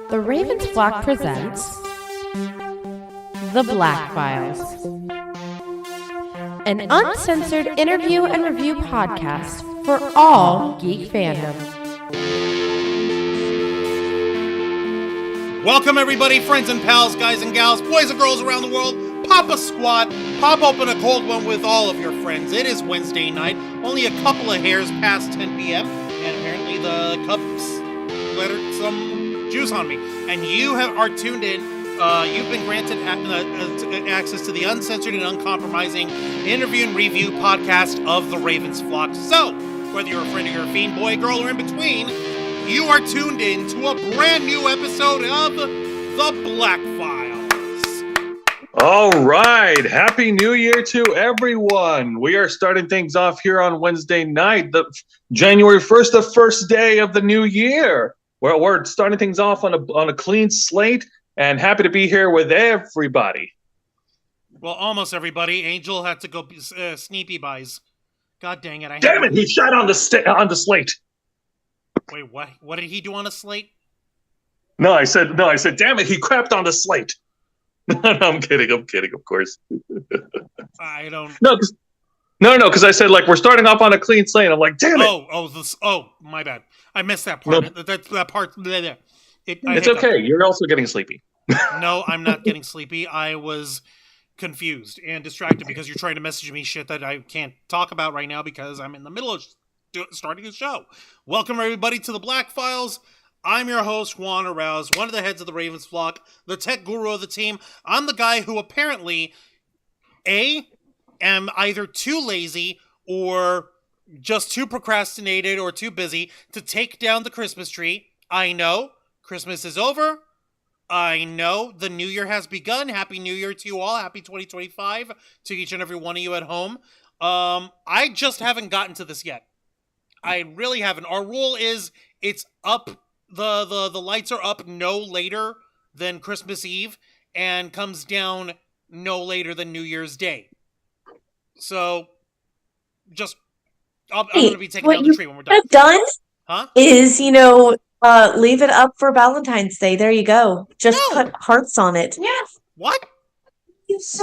The Ravens Flock presents Theblackfiles, an uncensored interview and review podcast for all geek fandom. Welcome everybody, friends and pals, guys and gals, boys and girls around the world. Pop a squat, pop open a cold one with all of your friends. It is Wednesday night, only a couple of hairs past 10 p.m., and apparently the Cubs lettered some juice on me. And you are tuned in. You've been granted access to the uncensored and uncompromising interview and review podcast of the Ravens Flock. So, whether you're a friend or you're a fiend, boy, girl, or in between, you are tuned in to a brand new episode of Theblackfiles. All right. Happy New Year to everyone. We are starting things off here on Wednesday night, the January 1st, the first day of the new year. We're starting things off on a clean slate, and happy to be here with everybody. Well, almost everybody. Angel had to go sneepy buys. God dang it! Damn it! He shot on the slate. Wait, what? What did he do on a slate? No, I said, damn it! He crapped on the slate. No, I'm kidding. Of course. I don't. No, because I said we're starting off on a clean slate. I'm like, damn it! Oh, my bad. I missed that part. No. That part. It's okay. You're also getting sleepy. No, I'm not getting sleepy. I was confused and distracted because you're trying to message me shit that I can't talk about right now because I'm in the middle of starting the show. Welcome everybody to the Blackfiles. I'm your host, Juan Arouse, one of the heads of the Ravens Flock, the tech guru of the team. I'm the guy who apparently, am either too lazy or just too procrastinated or too busy to take down the Christmas tree. I know Christmas is over. I know the new year has begun. Happy New Year to you all. Happy 2025 to each and every one of you at home. I just haven't gotten to this yet. I really haven't. Our rule is it's up. The lights are up no later than Christmas Eve and comes down no later than New Year's Day. So, I'm going to be taking down the tree when we're done. What you've done is, leave it up for Valentine's Day. There you go. Just put hearts on it. Yeah. What?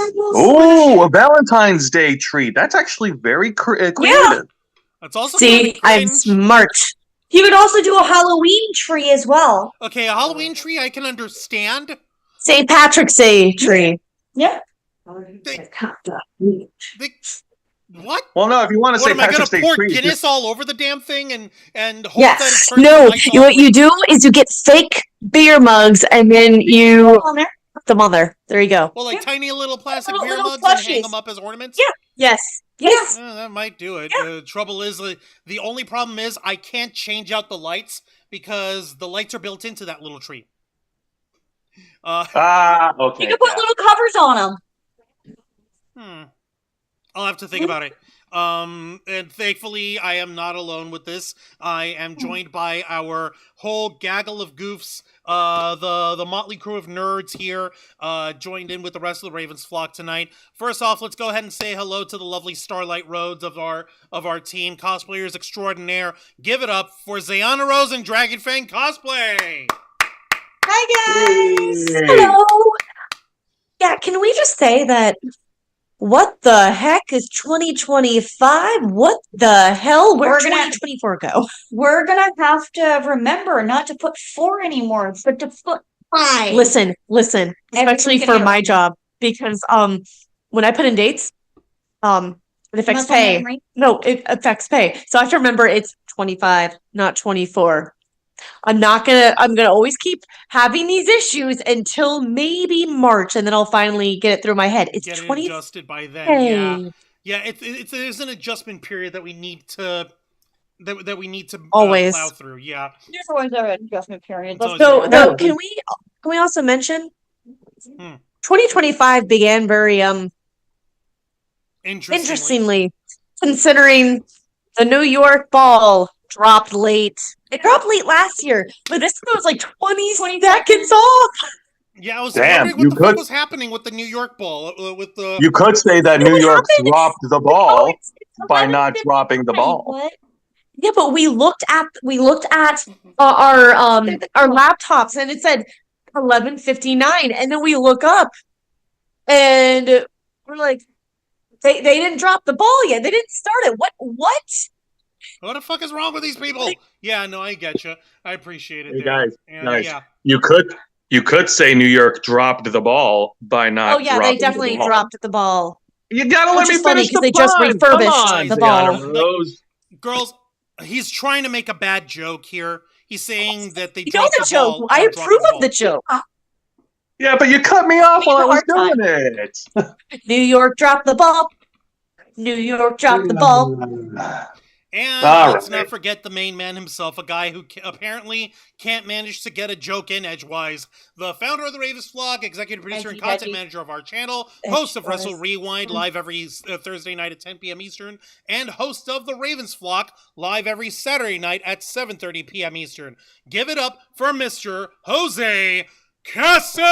Oh, a Valentine's Day tree. That's actually very creative. Yeah. That's also See, I'm smart. You could also do a Halloween tree as well. Okay, a Halloween tree I can understand. St. Patrick's Day tree. Yeah. What? Well, no, if you want to say Patrick's Day tree. Am I going to pour Guinness all over the damn thing and hope yes. that it turns No, the what you do is you get fake beer mugs and then you put them on there. There you go. Well, tiny little plastic beer little mugs plushies. and hang them up as ornaments? Yeah. Yes. That might do it. Yeah. The trouble is, the only problem is I can't change out the lights because the lights are built into that little tree. Okay. You can put little covers on them. I'll have to think about it. And thankfully, I am not alone with this. I am joined by our whole gaggle of goofs, the motley crew of nerds here, joined in with the rest of the Ravens Flock tonight. First off, let's go ahead and say hello to the lovely Starlight Rhodes of our team, cosplayers extraordinaire. Give it up for Zayana Rose and Dragonfang Cosplay. Hi guys. Hey. Hello. Yeah, can we just say that? What the heck is 2025? What the hell? Where'd 2024 go? We're going to have to remember not to put 4 anymore, but to put 5. Listen, especially for my job, because when I put in dates, it affects pay. No, it affects pay. So I have to remember it's 25, not 24. I'm gonna always keep having these issues until maybe March, and then I'll finally get it through my head. It's 20 adjusted by then. Yeah. There's an adjustment period that we need to always plow through. Yeah, there's always an adjustment period. So can we also mention 2025 began very interestingly, considering the New York ball dropped late. It dropped late last year, but this one was 20 seconds off. Yeah, I was wondering what the fuck was happening with the New York ball. You could say that New York dropped the ball by not dropping the ball. Yeah, but we looked at our laptops and it said 11:59, and then we look up and we're like, they didn't drop the ball yet. They didn't start it. What? What the fuck is wrong with these people? Yeah, no, I get you. I appreciate it. Hey there. guys, Yeah. you could say New York dropped the ball by not. Oh yeah, they definitely dropped the ball. You gotta let Which me is funny finish because the they just pun. refurbished Come on, the Deanna ball. Rose. Girls, he's trying to make a bad joke here. He's saying that they You know dropped the the joke. ball. I on dropping approve the of the ball. joke. Yeah, but you cut me off Give me while I a was hard doing it. New York dropped the ball. New York dropped the ball. And All let's right. not forget the main man himself, a guy who apparently can't manage to get a joke in edgewise. The founder of the Ravens Vlog, executive producer and content manager of our channel, host of Wrestle Rewind, live every Thursday night at 10 p.m. Eastern, and host of the Ravens Vlog, live every Saturday night at 7:30 p.m. Eastern. Give it up for Mr. Jose Casabona!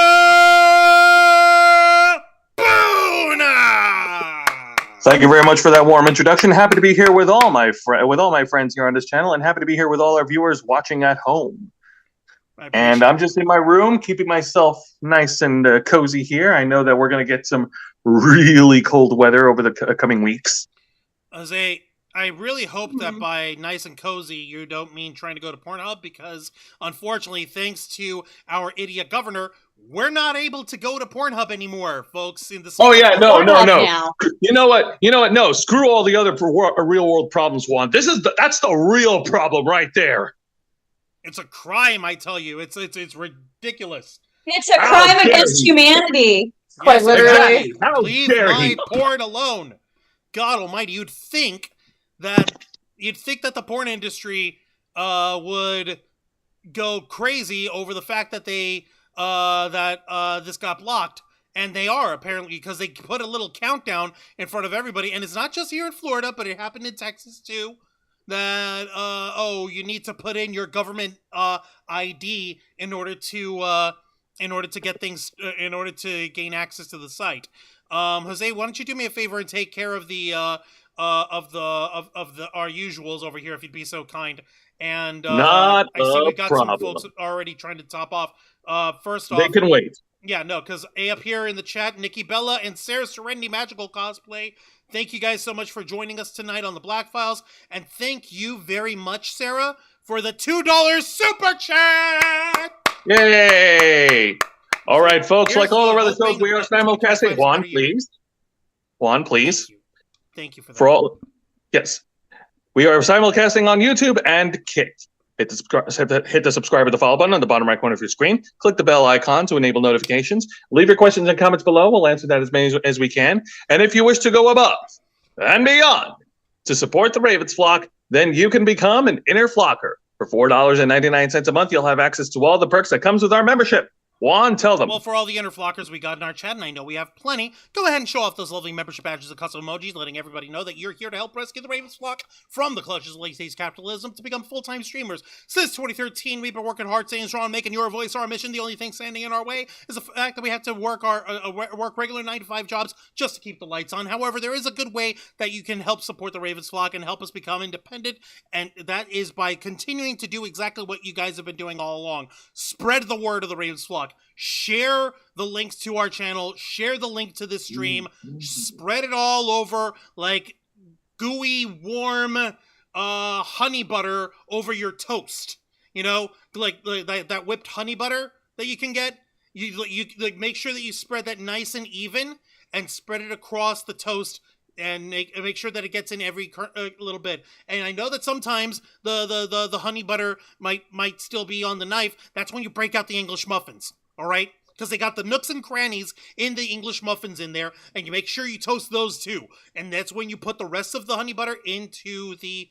Thank you very much for that warm introduction. Happy to be here with all my friends here on this channel, and happy to be here with all our viewers watching at home. And I'm just in my room, keeping myself nice and cozy here. I know that we're going to get some really cold weather over the coming weeks. Jose, I really hope that by nice and cozy, you don't mean trying to go to Pornhub, because unfortunately, thanks to our idiot governor, we're not able to go to Pornhub anymore, folks. In the Oh yeah, no. Now. You know what? No, screw all the other real world problems, Juan. That's the real problem right there. It's a crime, I tell you. It's ridiculous. It's a crime against humanity. Quite literally. Exactly. How Leave dare my he? porn alone. God Almighty, you'd think that the porn industry would go crazy over the fact that this got blocked, and they are, apparently, because they put a little countdown in front of everybody, and it's not just here in Florida, but it happened in Texas too. That you need to put in your government ID in order to get things in order to gain access to the site. Jose, why don't you do me a favor and take care of the our usuals over here, if you'd be so kind. And I see we've got some folks already trying to top off. First off, they can wait. Yeah, no, because up here in the chat, Nikki Bella and Sarah Serenity Magical Cosplay, thank you guys so much for joining us tonight on the Blackfiles. And thank you very much, Sarah, for the $2 super chat! Yay! All right, folks, Here's like all our other the shows, we are simulcasting. Juan, please. Juan, please. Thank you for that. For all, yes. We are simulcasting on YouTube and Kit. Hit the subscribe or the follow button on the bottom right corner of your screen. Click the bell icon to enable notifications. Leave your questions and comments below. We'll answer that as many as we can. And if you wish to go above and beyond to support the Ravens Flock, then you can become an inner flocker. For $4.99 a month, you'll have access to all the perks that comes with our membership. Juan, tell them. Well, for all the inner flockers we got in our chat, and I know we have plenty, go ahead and show off those lovely membership badges and custom emojis, letting everybody know that you're here to help rescue the Ravens flock from the clutches of late-stage capitalism to become full-time streamers. Since 2013, we've been working hard, staying strong, making your voice our mission. The only thing standing in our way is the fact that we have to work regular 9-to-5 jobs just to keep the lights on. However, there is a good way that you can help support the Ravens flock and help us become independent, and that is by continuing to do exactly what you guys have been doing all along. Spread the word of the Ravens flock. Share the links to our channel, share the link to this stream, spread it all over like gooey, warm honey butter over your toast. You know, like that whipped honey butter that you can get. You like make sure that you spread that nice and even and spread it across the toast and make sure that it gets in every little bit. And I know that sometimes the honey butter might still be on the knife. That's when you break out the English muffins. All right? Because they got the nooks and crannies in the English muffins in there, and you make sure you toast those too. And that's when you put the rest of the honey butter into the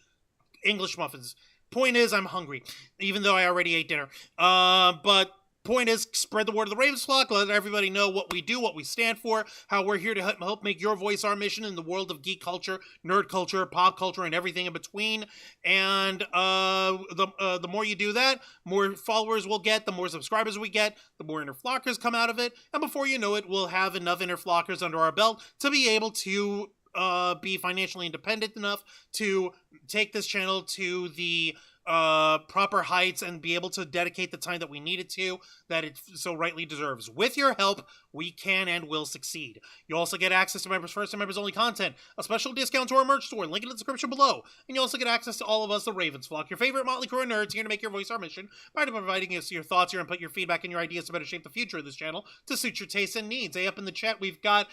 English muffins. Point is, I'm hungry, even though I already ate dinner. But point is, spread the word of the Ravens flock, let everybody know what we do, what we stand for, how we're here to help make your voice our mission in the world of geek culture, nerd culture, pop culture, and everything in between. And the more you do that, more followers we'll get, the more subscribers we get, the more inner flockers come out of it, and before you know it, we'll have enough inner flockers under our belt to be able to be financially independent enough to take this channel to the proper heights and be able to dedicate the time that we need it to, that it so rightly deserves. With your help, we can and will succeed. You also get access to members first and members only content, a special discount to our merch store, link in the description below, and you also get access to all of us, the Ravens flock, your favorite motley crew of nerds here to make your voice our mission by providing us your thoughts, your input, your feedback, and your ideas to better shape the future of this channel to suit your tastes and needs. Up in the chat, we've got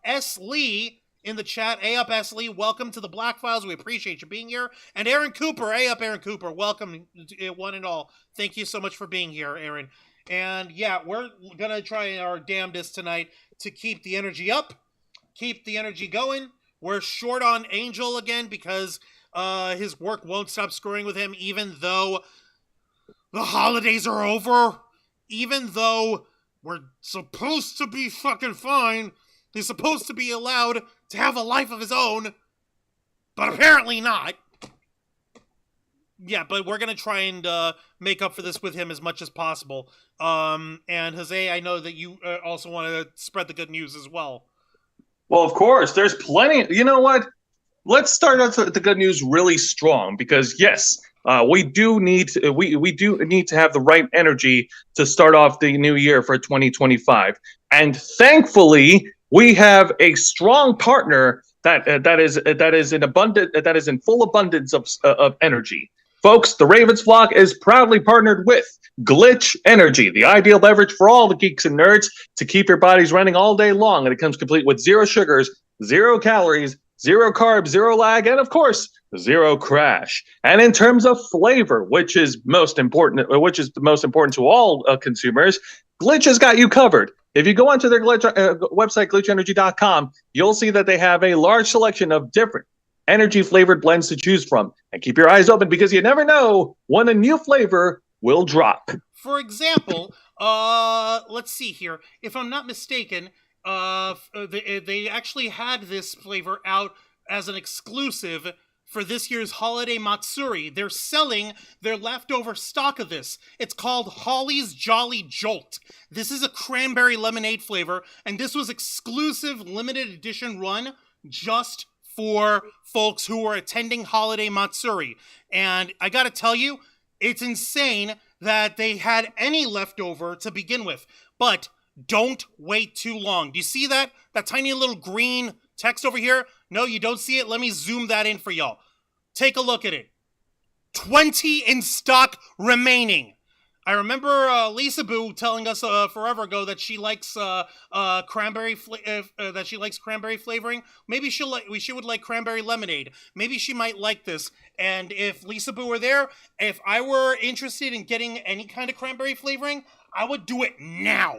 S. Lee in the chat. Up, S. Lee. Welcome to the Theblackfiles. We appreciate you being here. And Aaron Cooper. Up, Aaron Cooper. Welcome, one and all. Thank you so much for being here, Aaron. And yeah, we're going to try our damnedest tonight to keep the energy up, keep the energy going. We're short on Angel again because his work won't stop screwing with him, even though the holidays are over, even though we're supposed to be fucking fine. He's supposed to be allowed to have a life of his own, but apparently not. Yeah, but we're going to try and make up for this with him as much as possible. And Jose, I know that you also want to spread the good news as well. Well, of course, there's plenty. You know what? Let's start out the good news really strong because, yes, we do need to have the right energy to start off the new year for 2025. And thankfully, we have a strong partner that is in full abundance of energy. Folks, the Ravens flock is proudly partnered with Glitch Energy, the ideal beverage for all the geeks and nerds to keep your bodies running all day long. And it comes complete with 0 sugars, 0 calories, 0 carbs, 0 lag, and of course, 0 crash. And in terms of flavor, which is the most important to all consumers, Glitch has got you covered. If you go onto their website, glitchenergy.com, you'll see that they have a large selection of different energy-flavored blends to choose from. And keep your eyes open because you never know when a new flavor will drop. For example, let's see here. If I'm not mistaken, they actually had this flavor out as an exclusive for this year's holiday Matsuri. They're selling their leftover stock of this. It's called Holly's Jolly Jolt. This is a cranberry lemonade flavor, and this was exclusive limited edition run just for folks who were attending holiday Matsuri. And I gotta tell you, it's insane that they had any leftover to begin with. But don't wait too long. Do you see that? That tiny little green text over here? No, you don't see it? Let me zoom that in for y'all. Take a look at it. 20 in stock remaining. I remember Lisa Boo telling us forever ago that she likes cranberry flavoring. Maybe she would like cranberry lemonade. Maybe she might like this. And if Lisa Boo were there, if I were interested in getting any kind of cranberry flavoring, I would do it now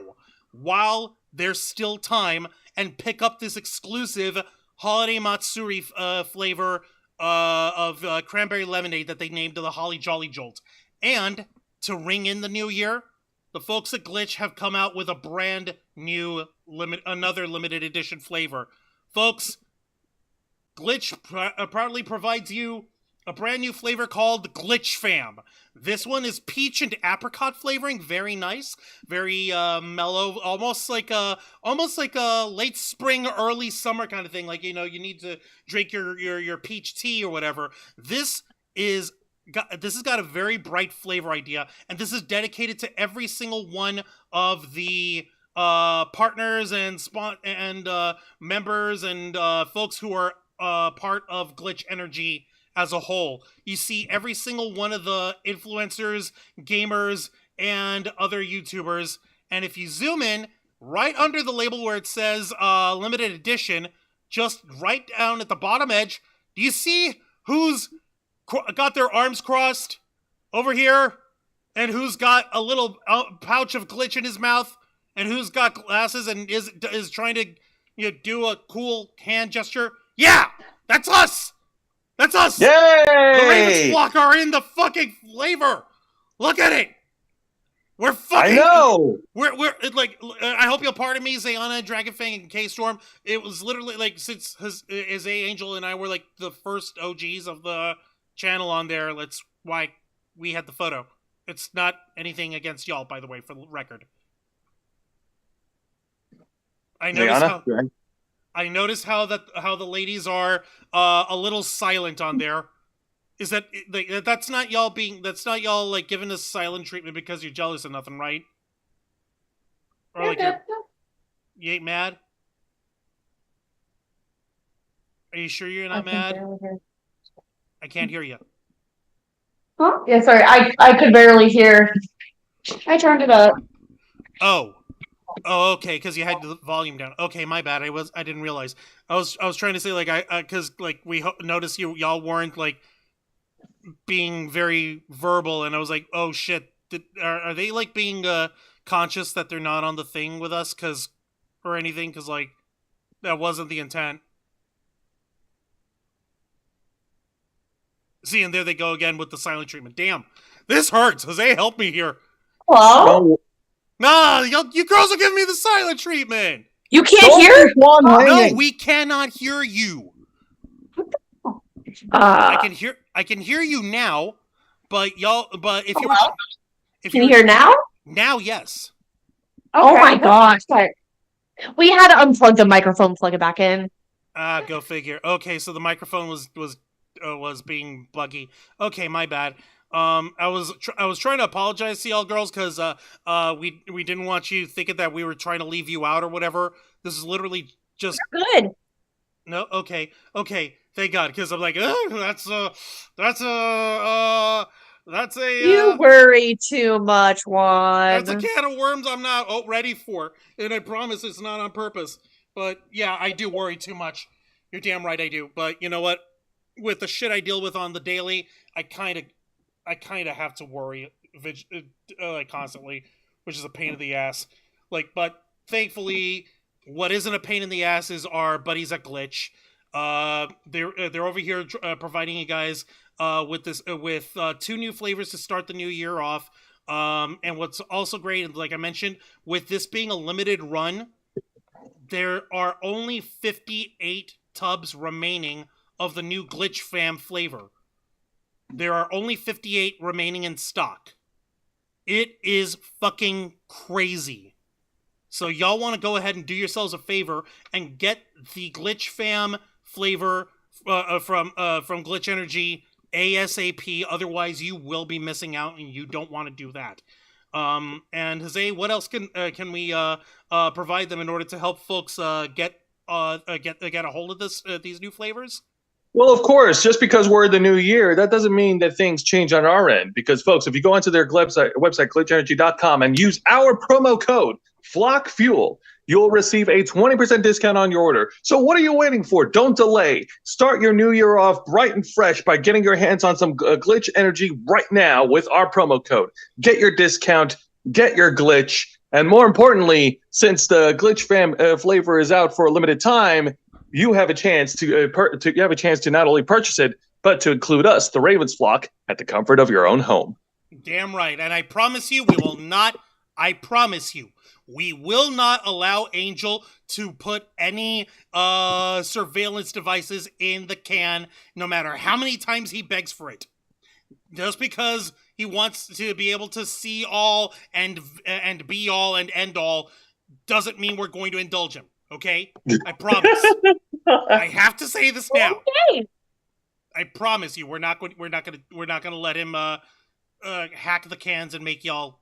while there's still time and pick up this exclusive holiday Matsuri flavor of cranberry lemonade that they named the Holly Jolly Jolt. And to ring in the new year, the folks at Glitch have come out with a brand new another limited edition flavor. Folks, Glitch proudly provides you a brand new flavor called Glitch Fam. This one is peach and apricot flavoring, very nice, very mellow, almost like a late spring, early summer kind of thing. Like, you know, you need to drink your peach tea or whatever. This has got a very bright flavor idea, and this is dedicated to every single one of the partners and members and folks who are part of Glitch Energy as a whole. You see every single one of the influencers, gamers, and other YouTubers, and if you zoom in, right under the label where it says limited edition, just right down at the bottom edge, do you see who's got their arms crossed over here, and who's got a little pouch of Glitch in his mouth, and who's got glasses and is trying to, you know, do a cool hand gesture? Yeah, that's us. That's us. Yay! The Ravens flock are in the fucking flavor. Look at it. We're fucking. I know. We're like. I hope you'll pardon me, Zayana, Dragonfang, and K Storm. It was literally like since his Angel and I were like the first OGs of the channel on there. That's why we had the photo. It's not anything against y'all, by the way, for the record. I I noticed how the ladies are a little silent on there. Is that like that's not y'all like giving us silent treatment because you're jealous of nothing, right? Or like you ain't mad? Are you sure you're not mad? I can't hear you. Huh? Yeah, sorry. I could barely hear. I turned it up. Oh, okay, because you had the volume down. Okay, my bad. I didn't realize. I was trying to say like because like we noticed y'all weren't like being very verbal, and I was like, oh shit, are they like being conscious that they're not on the thing with us, or anything? Because like that wasn't the intent. See, and there they go again with the silent treatment. Damn, this hurts. Jose, help me here. Hello? No, Nah, you girls are giving me the silent treatment. You can't don't hear? keep on No, hanging. we cannot hear you. Uh, I can hear you now, but if you were hello? if Can you you were hear now? now, yes. Oh my gosh. Sorry. We had to unplug the microphone, plug it back in. Go figure. Okay, so the microphone was being buggy. Okay, my bad. I was trying to apologize to y'all girls because we didn't want you thinking that we were trying to leave you out or whatever. This is literally just Good. no. Okay, thank God, because I'm like, that's You worry too much, that's a Juan. can of worms I'm not ready for, and I promise it's not on purpose. But yeah, I do worry too much. You're damn right I do. But you know what? With the shit I deal with on the daily, I kind of have to worry like constantly, which is a pain in the ass. Like, but thankfully, what isn't a pain in the ass is our buddies at Glitch. They're over here providing you guys with 2 new flavors to start the new year off. And what's also great, and like I mentioned, with this being a limited run, there are only 58 tubs remaining of the new Glitch Fam flavor. There are only 58 remaining in stock. It is fucking crazy. So y'all want to go ahead and do yourselves a favor and get the Glitch Fam flavor from Glitch Energy ASAP. Otherwise, you will be missing out, and you don't want to do that. And Jose, what else can we provide them in order to help folks get a hold of these new flavors? Well, of course, just because we're in the new year, that doesn't mean that things change on our end. Because, folks, if you go onto their website glitchenergy.com, and use our promo code FlockFuel, you'll receive a 20% discount on your order. So what are you waiting for? Don't delay. Start your new year off bright and fresh by getting your hands on some Glitch Energy right now with our promo code. Get your discount, get your Glitch, and more importantly, since the Glitch Fam flavor is out for a limited time, you have a chance to not only purchase it, but to include us, the Ravens flock, at the comfort of your own home. Damn right. And I promise you, we will not allow Angel to put any surveillance devices in the can, no matter how many times he begs for it. Just because he wants to be able to see all and be all and end all doesn't mean we're going to indulge him. Okay? I promise. I have to say this now. Okay. I promise you, we're not going to let him hack the cans and make y'all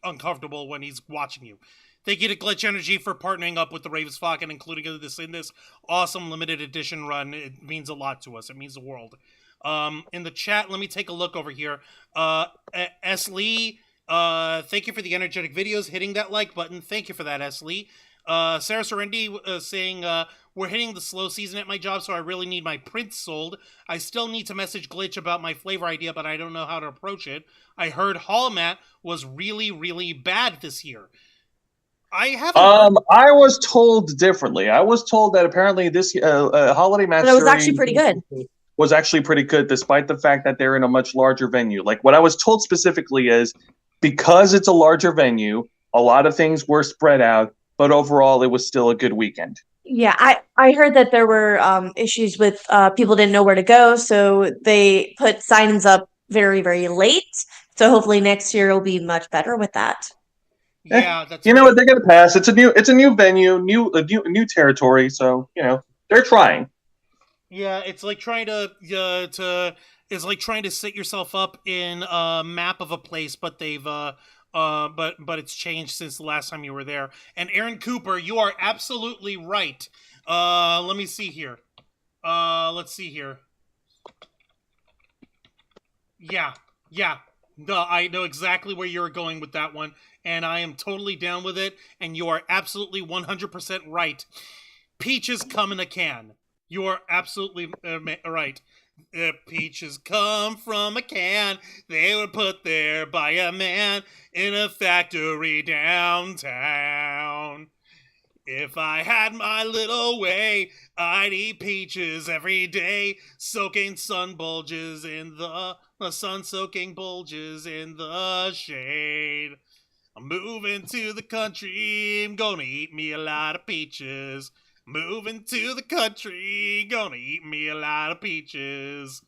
uncomfortable when he's watching you. Thank you to Glitch Energy for partnering up with the Ravens Flock and including this in this awesome limited edition run. It means a lot to us. It means the world. In the chat, let me take a look over here. S. Lee, thank you for the energetic videos, hitting that like button. Thank you for that, S. Lee. Sarah Serendi saying, we're hitting the slow season at my job, so I really need my prints sold. I still need to message Glitch about my flavor idea, but I don't know how to approach it. I heard Hall Mat was really, really bad this year. I haven't. I was told differently. I was told that apparently this holiday match But it was actually pretty good. Was actually pretty good, despite the fact that they're in a much larger venue. Like what I was told specifically is because it's a larger venue, a lot of things were spread out, but overall it was still a good weekend. Yeah, I heard that there were issues with people didn't know where to go, so they put signs up very, very late. So hopefully next year will be much better with that. Yeah, that's You know right. what? They're gonna pass. It's a new venue, new territory. So they're trying. Yeah, it's like trying to it's like trying to set yourself up in a map of a place, but they've but it's changed since the last time you were there. And Aaron Cooper, you are absolutely right. Let me see here. Let's see here. Yeah, yeah. No, I know exactly where you're going with that one, and I am totally down with it. And you are absolutely 100% right. Peaches come in a can. You are absolutely right. Peaches come from a can. They were put there by a man in a factory downtown. If I had my little way, I'd eat peaches every day, soaking sun bulges in the sun soaking bulges in the shade. I'm moving to the country, I'm gonna eat me a lot of peaches. Moving to the country, gonna eat me a lot of peaches.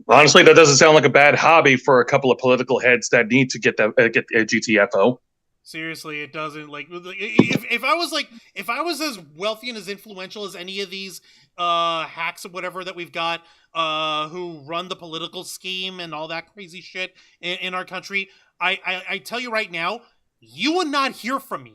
Honestly, that doesn't sound like a bad hobby for a couple of political heads that need to get GTFO. Seriously, it doesn't like if I was as wealthy and as influential as any of these hacks or whatever that we've got who run the political scheme and all that crazy shit in our country, I tell you right now, you would not hear from me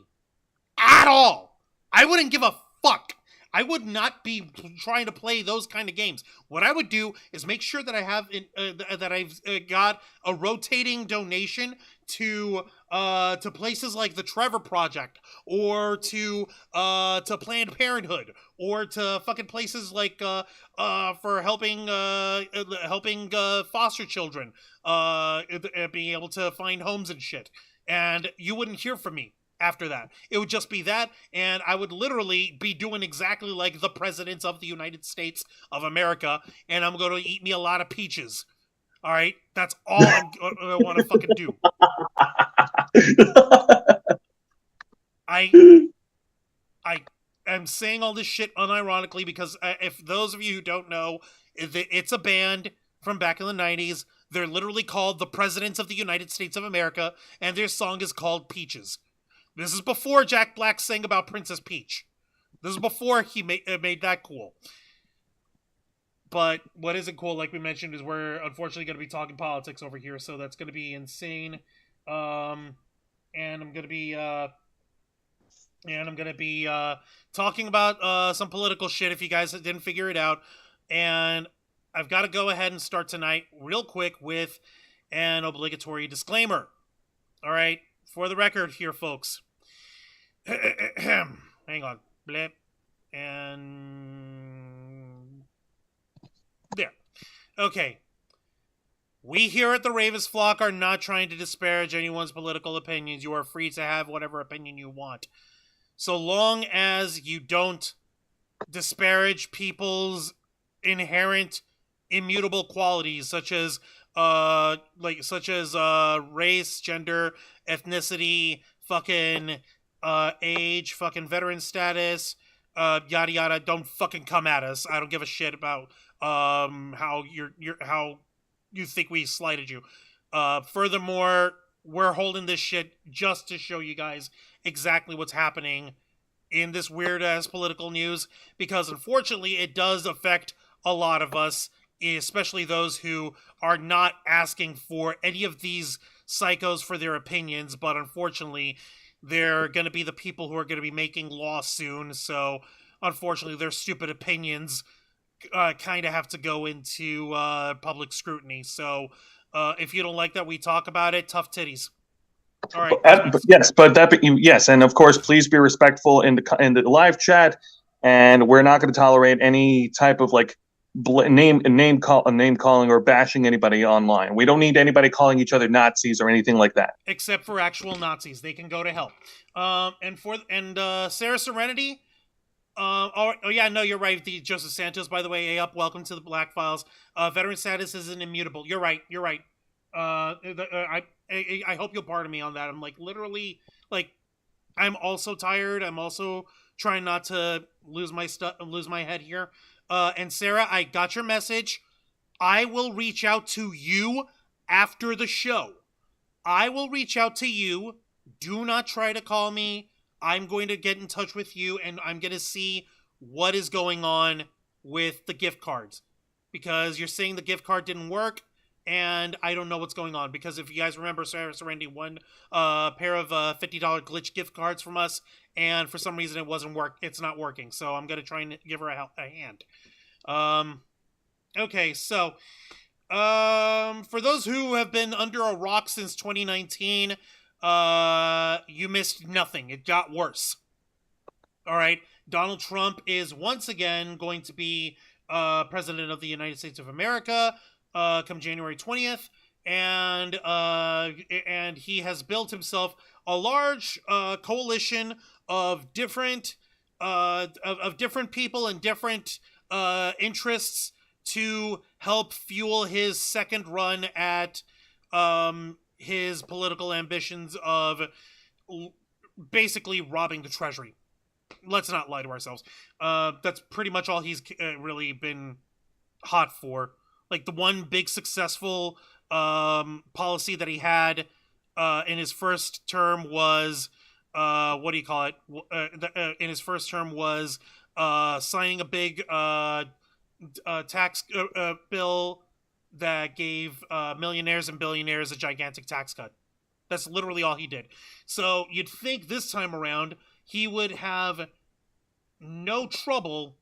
at all. I wouldn't give a fuck. I would not be trying to play those kind of games. What I would do is make sure that I have that I've got a rotating donation to places like the Trevor Project or to Planned Parenthood or to fucking places like for helping foster children being able to find homes and shit. And you wouldn't hear from me after that. It would just be that, and I would literally be doing exactly like the presidents of the United States of America, and I'm going to eat me a lot of peaches. All right? That's all I want to fucking do. I am saying all this shit unironically because if those of you who don't know, it's a band from back in the 90s. They're literally called the Presidents of the United States of America, and their song is called Peaches. This is before Jack Black sang about Princess Peach. This is before he made that cool. But what isn't cool, like we mentioned, is we're unfortunately going to be talking politics over here, so that's going to be insane. And I'm going to be talking about some political shit if you guys didn't figure it out. And I've got to go ahead and start tonight real quick with an obligatory disclaimer. All right, for the record here, folks. Hang on. Blip. And there. Okay. We here at the Ravens Flock are not trying to disparage anyone's political opinions. You are free to have whatever opinion you want. So long as you don't disparage people's inherent immutable qualities such as race, gender, ethnicity, fucking age, fucking veteran status, yada yada. Don't fucking come at us. I don't give a shit about how you think we slighted you. Furthermore, we're holding this shit just to show you guys exactly what's happening in this weird ass political news, because unfortunately it does affect a lot of us, especially those who are not asking for any of these psychos for their opinions, but unfortunately they're going to be the people who are going to be making law soon, so unfortunately their stupid opinions kind of have to go into public scrutiny. So if you don't like that we talk about it, tough titties. All right. Yes, and of course, please be respectful in the live chat, and we're not going to tolerate any type of like name calling or bashing anybody online. We don't need anybody calling each other Nazis or anything like that. Except for actual Nazis, they can go to hell. And Sarah Serenity. Oh yeah, no, you're right. The Joseph Santos, by the way, hey up, welcome to the Theblackfiles. Veteran status isn't immutable. You're right. I hope you'll pardon me on that. I'm like literally like I'm also tired. I'm also trying not to lose my head here. And Sarah, I got your message. I will reach out to you after the show. I will reach out to you Do not try to call me. I'm going to get in touch with you, and I'm going to see what is going on with the gift cards. Because you're saying the gift card didn't work, and I don't know what's going on. Because if you guys remember, Sarah Serenity won a pair of $50 glitch gift cards from us, and for some reason it's not working. So I'm going to try and give her a hand. Okay, so for those who have been under a rock since 2019, you missed nothing. It got worse. All right, Donald Trump is once again going to be president of the United States of America come January 20th, and he has built himself a large coalition of different different people and different interests to help fuel his second run at his political ambitions of basically robbing the treasury. Let's not lie to ourselves. That's pretty much all he's really been hot for. Like, the one big successful policy that he had in his first term was what do you call it? In his first term was signing a big tax bill that gave millionaires and billionaires a gigantic tax cut. That's literally all he did. So you'd think this time around he would have no trouble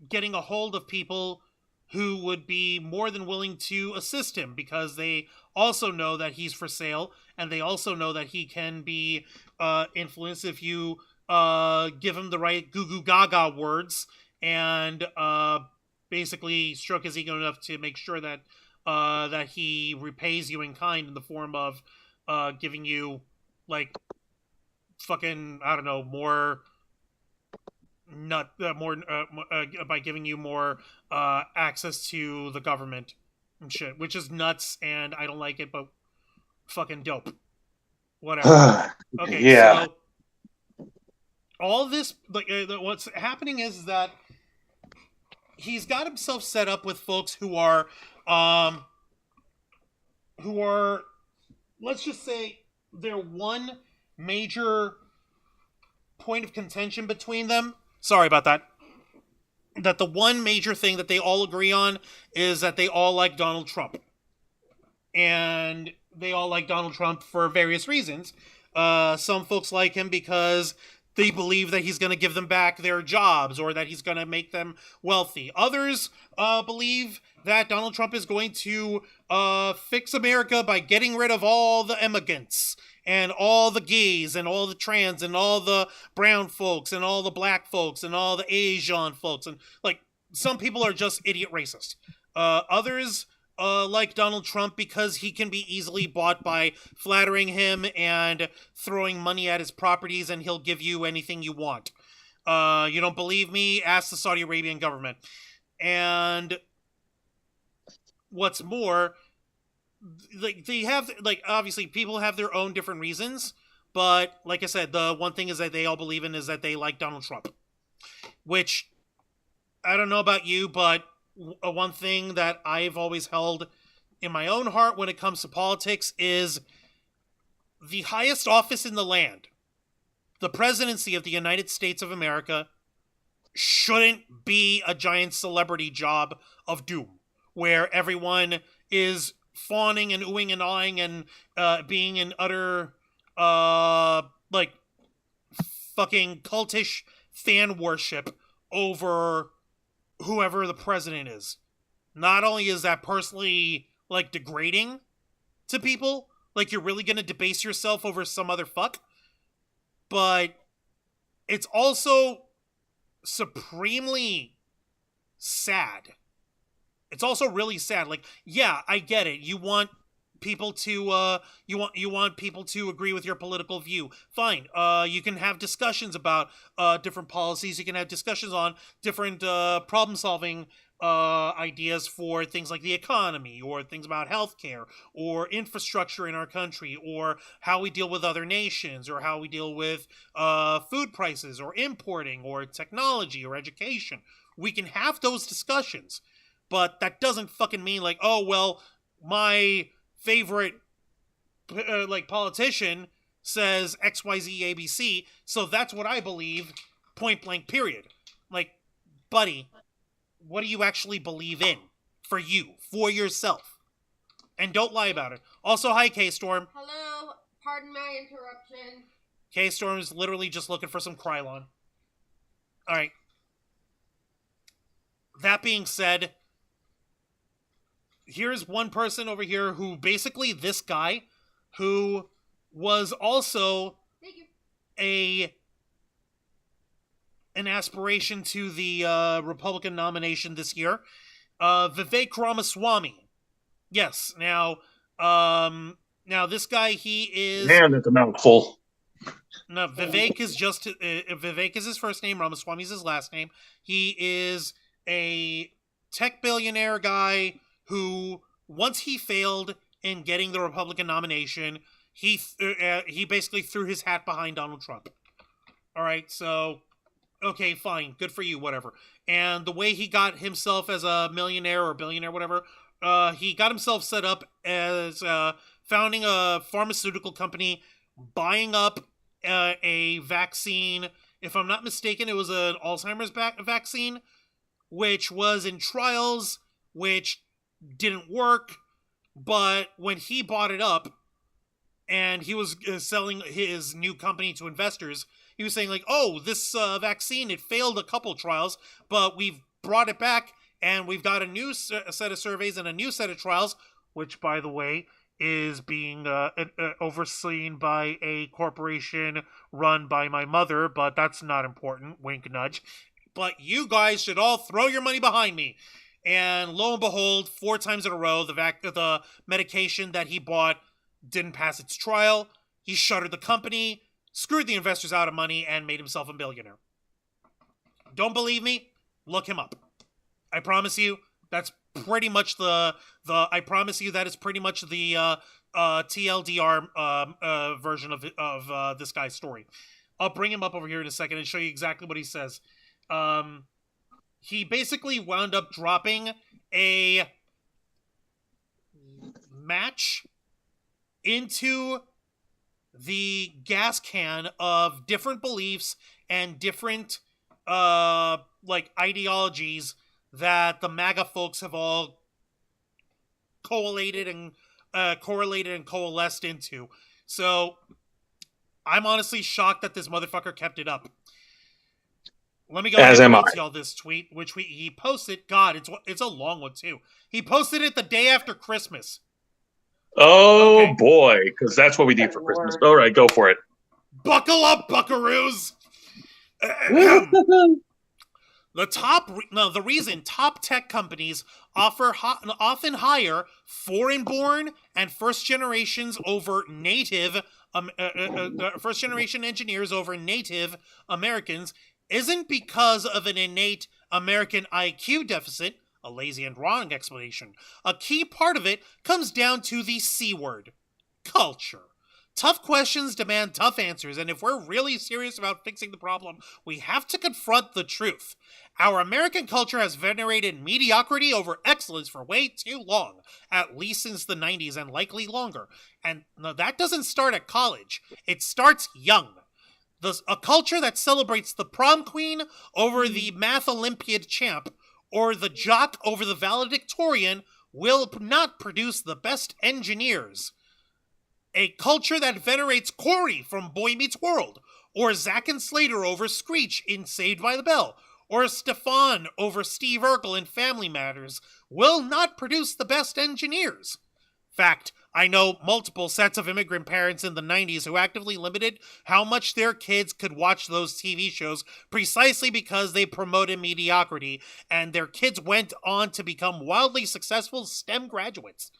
getting a hold of people who would be more than willing to assist him, because they also know that he's for sale, and they also know that he can be influenced if you give him the right goo goo gaga words and basically stroke his ego enough to make sure that that he repays you in kind in the form of giving you, like, fucking, I don't know, more by giving you more access to the government and shit, which is nuts, and I don't like it, but fucking dope. Whatever. Okay, yeah. So all this, like, what's happening is that he's got himself set up with folks who are, let's just say, their one major point of contention between them. Sorry about that. That the one major thing that they all agree on is that they all like Donald Trump. And they all like Donald Trump for various reasons. Some folks like him because they believe that he's going to give them back their jobs or that he's going to make them wealthy. Others believe that Donald Trump is going to fix America by getting rid of all the immigrants and all the gays and all the trans and all the brown folks and all the black folks and all the Asian folks. And, like, some people are just idiot racist. Others like Donald Trump because he can be easily bought by flattering him and throwing money at his properties, and he'll give you anything you want. You don't believe me? Ask the Saudi Arabian government. And what's more, like, they have, like, obviously people have their own different reasons, but like I said, the one thing is that they all believe in is that they like Donald Trump, which I don't know about you, but one thing that I've always held in my own heart when it comes to politics is the highest office in the land, the presidency of the United States of America, shouldn't be a giant celebrity job of doom where everyone is fawning and oohing and awing and being in utter like fucking cultish fan worship over whoever the president is. Not only is that personally, like, degrading to people, like, you're really gonna debase yourself over some other fuck, but it's also supremely sad. It's also really sad. Like, yeah, I get it. You want people to you want people to agree with your political view. Fine. You can have discussions about different policies. You can have discussions on different problem solving ideas for things like the economy, or things about healthcare, or infrastructure in our country, or how we deal with other nations, or how we deal with food prices, or importing, or technology, or education. We can have those discussions, but that doesn't fucking mean, like, oh, well, my favorite like politician says XYZ ABC, so that's what I believe, point blank, period. Like, buddy, what do you actually believe in? For you, for yourself. And don't lie about it. Also, hi, K-Storm. Hello, pardon my interruption. K-Storm is literally just looking for some Krylon. Alright. That being said, here's one person over here who basically, this guy, who was also Thank you. an aspiration to the Republican nomination this year. Vivek Ramaswamy. Yes, now this guy, he is... Man, that's a mouthful. No, Vivek is just... Vivek is his first name, Ramaswamy is his last name. He is a tech billionaire guy who, once he failed in getting the Republican nomination, he basically threw his hat behind Donald Trump. All right, so, okay, fine, good for you, whatever. And the way he got himself as a millionaire or billionaire, whatever, he got himself set up as founding a pharmaceutical company, buying up a vaccine. If I'm not mistaken, it was an Alzheimer's vaccine, which was in trials, which didn't work. But when he bought it up and he was selling his new company to investors, he was saying like, oh, this vaccine, it failed a couple trials, but we've brought it back and we've got a new set of surveys and a new set of trials, which, by the way, is being overseen by a corporation run by my mother, but that's not important, wink nudge. But you guys should all throw your money behind me. And lo and behold, 4 times in a row, the medication that he bought didn't pass its trial. He shuttered the company, screwed the investors out of money, and made himself a billionaire. Don't believe me? Look him up. I promise you, that's pretty much I promise you that is pretty much the TLDR version of this guy's story. I'll bring him up over here in a second and show you exactly what he says. He basically wound up dropping a match into the gas can of different beliefs and different ideologies that the Maga folks have all correlated and coalesced into. So I'm honestly shocked that this motherfucker kept it up. Let me go ahead and read y'all this tweet, which he posted. God, it's a long one too. He posted it the day after Christmas. Oh, okay. Boy, because that's what we need for Christmas. All right, go for it. Buckle up, buckaroos. The reason top tech companies often hire foreign-born and first-generation engineers over native Americans isn't because of an innate American IQ deficit, a lazy and wrong explanation. A key part of it comes down to the C word: culture. Tough questions demand tough answers, and if we're really serious about fixing the problem, we have to confront the truth. Our American culture has venerated mediocrity over excellence for way too long, at least since the 90s and likely longer. And that doesn't start at college. It starts young. A culture that celebrates the prom queen over the math Olympiad champ, or the jock over the valedictorian, will not produce the best engineers. A culture that venerates Corey from Boy Meets World, or Zack and Slater over Screech in Saved by the Bell, or Stefan over Steve Urkel in Family Matters, will not produce the best engineers. Fact, I know multiple sets of immigrant parents in the 90s who actively limited how much their kids could watch those TV shows precisely because they promoted mediocrity, and their kids went on to become wildly successful STEM graduates.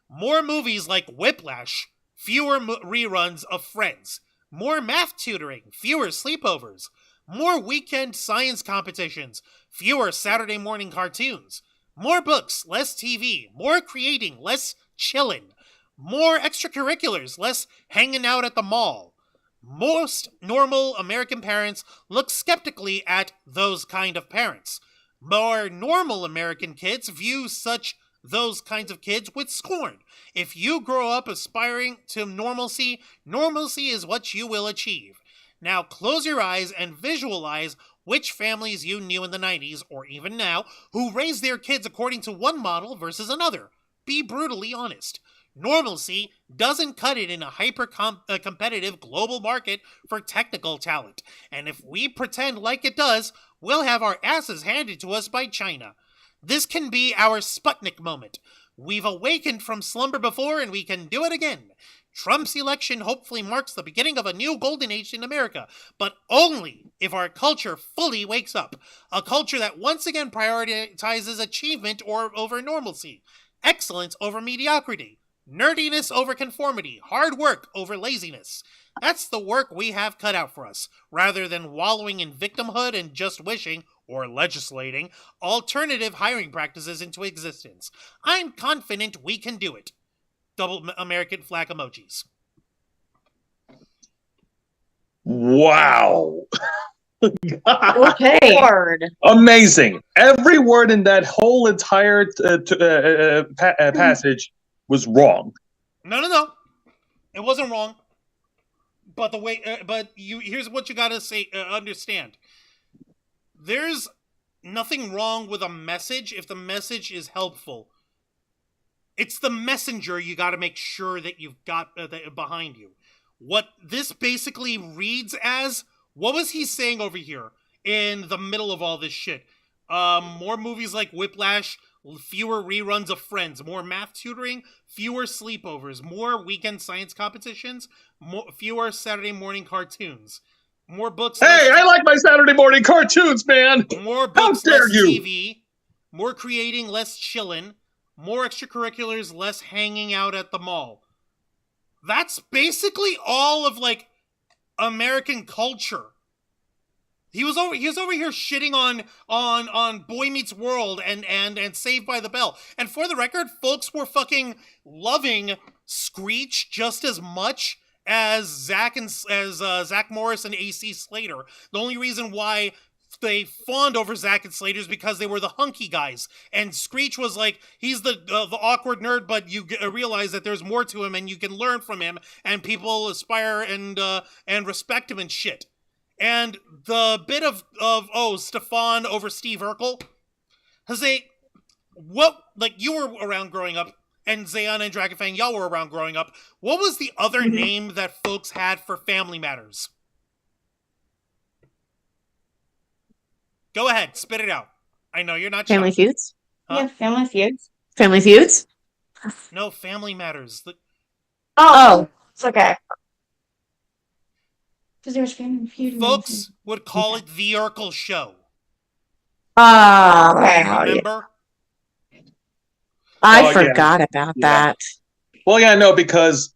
More movies like Whiplash, fewer reruns of Friends, more math tutoring, fewer sleepovers, more weekend science competitions, fewer Saturday morning cartoons, more books, less TV, more creating, less chillin', more extracurriculars, less hanging out at the mall. Most normal American parents look skeptically at those kind of parents. More normal American kids view such those kinds of kids with scorn. If you grow up aspiring to normalcy, normalcy is what you will achieve. Now close your eyes and visualize which families you knew in the 90s, or even now, who raised their kids according to one model versus another. Be brutally honest. Normalcy doesn't cut it in a hyper-competitive global market for technical talent. And if we pretend like it does, we'll have our asses handed to us by China. This can be our Sputnik moment. We've awakened from slumber before and we can do it again. Trump's election hopefully marks the beginning of a new golden age in America, but only if our culture fully wakes up. A culture that once again prioritizes achievement over normalcy, excellence over mediocrity, nerdiness over conformity, hard work over laziness. That's the work we have cut out for us, rather than wallowing in victimhood and just wishing, or legislating, alternative hiring practices into existence. I'm confident we can do it. Double American flag emojis. Wow. Okay. Amazing. Every word in that whole entire passage was wrong. No. It wasn't wrong. But here's what you gotta understand. There's nothing wrong with a message if the message is helpful. It's the messenger you got to make sure that you've got behind you. What this basically reads as, what was he saying over here in the middle of all this shit? More movies like Whiplash, fewer reruns of Friends, more math tutoring, fewer sleepovers, more weekend science competitions, fewer Saturday morning cartoons, more books. Hey, I like my Saturday morning cartoons, man. More books, How dare less you? TV, more creating, less chillin'. More extracurriculars, less hanging out at the mall. That's basically all of, like, American culture. He was over here shitting on Boy Meets World and Saved by the Bell. And for the record, folks were fucking loving Screech just as much as Zach Morris and AC Slater. The only reason why they fawned over Zack and Slater because they were the hunky guys, and Screech was like, he's the awkward nerd, but you realize that there's more to him and you can learn from him, and people aspire and respect him and shit. And the bit of Stefan over Steve Urkel, Jose, you were around growing up, and Zayan and Dragonfang, y'all were around growing up. What was the other name that folks had for Family Matters? Go ahead, spit it out. I know you're not Family shy. Feuds? Huh? Yeah, Family Feuds. Family Feuds? No, Family Matters. Oh, it's okay. Because there was Family Feud. Folks would call it the Urkel Show. Remember? I forgot about that. Well, yeah, no, because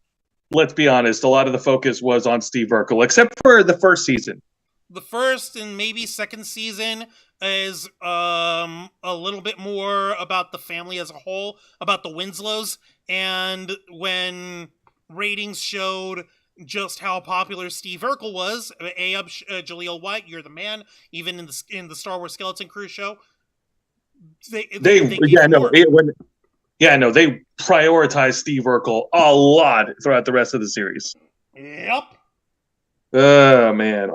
let's be honest, a lot of the focus was on Steve Urkel, except for the first season. The first and maybe second season is a little bit more about the family as a whole, about the Winslows, and when ratings showed just how popular Steve Urkel was, Jaleel White, you're the man, even in the Star Wars Skeleton Crew show, they prioritized Steve Urkel a lot throughout the rest of the series. Yep. Oh man.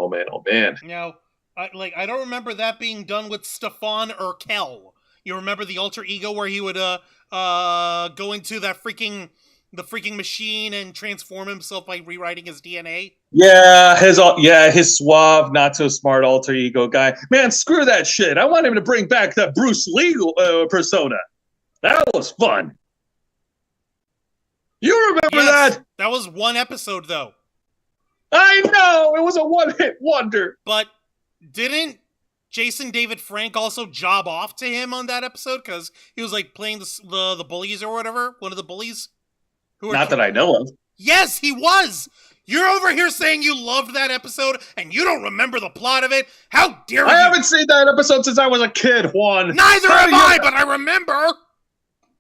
Now, I don't remember that being done with Stefan Urkel. You remember the alter ego where he would go into that freaking machine and transform himself by rewriting his DNA? Yeah, his suave, not so smart alter ego guy. Man, screw that shit. I want him to bring back that Bruce Lee persona. That was fun. You remember that? That was one episode, though. I know! It was a one-hit wonder. But didn't Jason David Frank also job off to him on that episode? Because he was, like, playing the bullies or whatever? One of the bullies? Not that I know of. Yes, he was! You're over here saying you loved that episode and you don't remember the plot of it? How dare you? I haven't seen that episode since I was a kid, Juan. Neither have I, but I remember!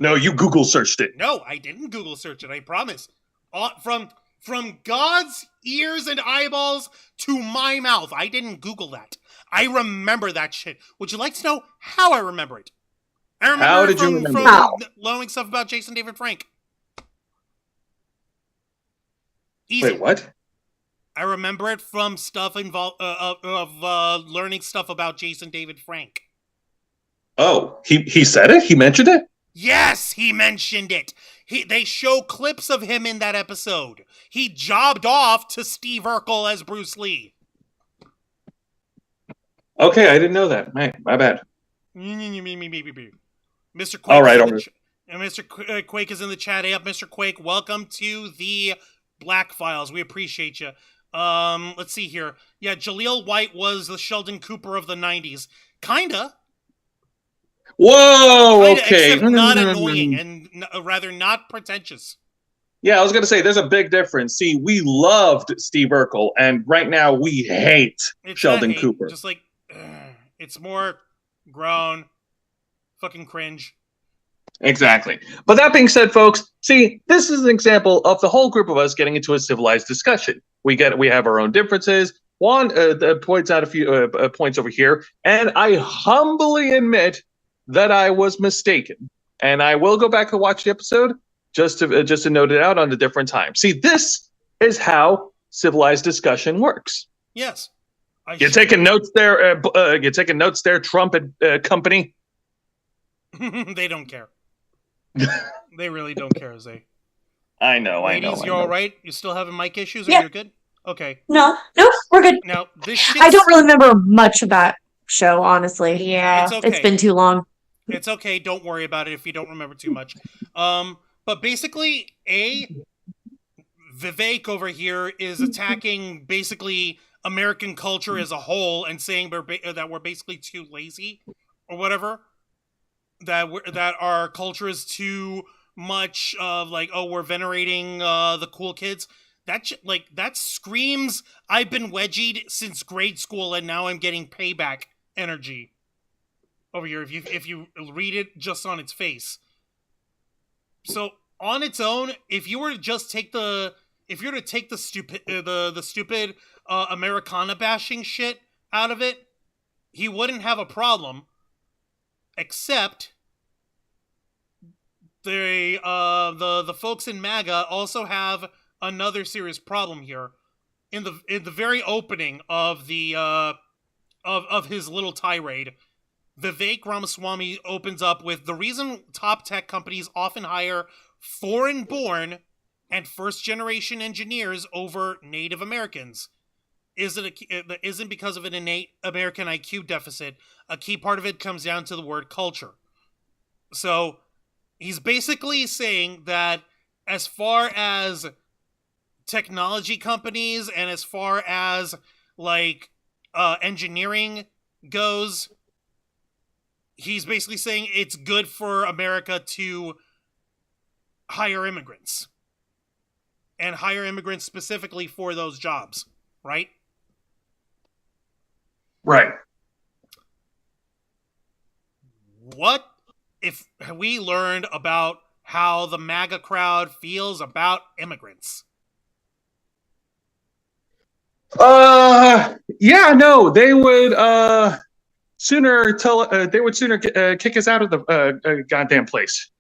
No, you Google searched it. No, I didn't Google search it, I promise. From God's ears and eyeballs to my mouth, I didn't Google that. I remember that shit. Would you like to know how I remember it? I remember How it did you from remember? How? learning stuff about Jason David Frank. Easy. Wait, what? I remember it from stuff learning stuff about Jason David Frank. Oh, he said it? He mentioned it? Yes, he mentioned it. They show clips of him in that episode. He jobbed off to Steve Urkel as Bruce Lee. Okay, I didn't know that. My bad. Mr. Quake All right, Mr. Quake is in the chat. Hey up, Mr. Quake. Welcome to the Black Files. We appreciate you. Let's see here. Yeah, Jaleel White was the Sheldon Cooper of the 90s. Kinda. Whoa, Kinda, okay. except not annoying and rather not pretentious. Yeah, I was going to say, there's a big difference. See, we loved Steve Urkel, and right now we hate Sheldon Cooper. Just like, it's more grown, fucking cringe. Exactly. But that being said, folks, see, this is an example of the whole group of us getting into a civilized discussion. We have our own differences. Juan points out a few points over here, and I humbly admit that I was mistaken. And I will go back and watch the episode just to note it out on the different times. See, this is how civilized discussion works. Yes. You're taking notes there. You're taking notes there, Trump and company. They don't care. They really don't care, Zay. I know. Ladies, you're all right? You still having mic issues, or Yeah. you're good? Okay. No, we're good. Now this I don't really remember much of that show, honestly. Yeah. It's okay. It's been too long. It's okay. Don't worry about it if you don't remember too much. But basically, Vivek over here is attacking basically American culture as a whole and saying that we're basically too lazy or whatever. That our culture is too much of like, oh, we're venerating the cool kids. That screams I've been wedgied since grade school and now I'm getting payback energy over here. If you read it just on its face. So on its own, if you were to just take the stupid Americana bashing shit out of it, he wouldn't have a problem. Except the folks in Maga also have another serious problem here. In the very opening of the of his little tirade, Vivek Ramaswamy opens up with the reason top tech companies often hire foreign-born and first-generation engineers over Native Americans isn't because of an innate American IQ deficit. A key part of it comes down to the word culture. So he's basically saying that as far as technology companies and as far as like engineering goes, he's basically saying it's good for America to hire immigrants. And hire immigrants specifically for those jobs, right? Right. What if we learned about how the MAGA crowd feels about immigrants? Yeah, no, they would sooner kick us out of the goddamn place.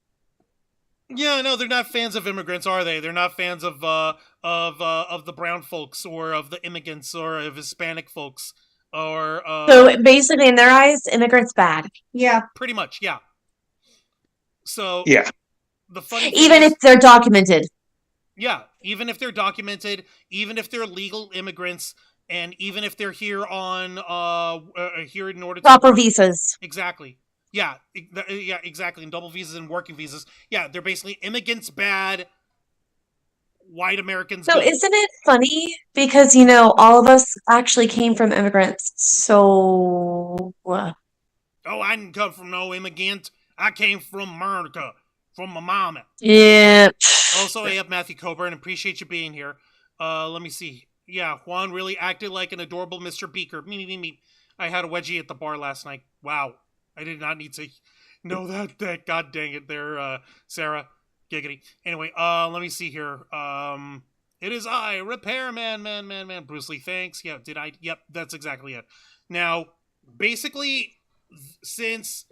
Yeah, no, they're not fans of immigrants, are they? They're not fans of the brown folks or of the immigrants or of Hispanic folks or So basically, in their eyes, immigrants bad. Yeah. pretty much, yeah. So Yeah. the funny thing Even is, if they're documented. yeah, even if they're documented, even if they're legal immigrants, and even if they're here on here in order to Proper visas. exactly. Yeah, exactly. And double visas and working visas. Yeah, they're basically immigrants bad, white Americans So good. isn't it funny? Because, all of us actually came from immigrants. So, Oh, I didn't come from no immigrant. I came from America, from my mama. yeah. Also, hey up, Matthew Coburn. Appreciate you being here. Let me see. Yeah, Juan really acted like an adorable Mr. Beaker. Me. I had a wedgie at the bar last night. Wow. I did not need to know that. God dang it there, Sarah. Giggity. Anyway, let me see here. It is I, Repairman, man. Bruce Lee, thanks. Yeah, Yep, that's exactly it. Now, basically, since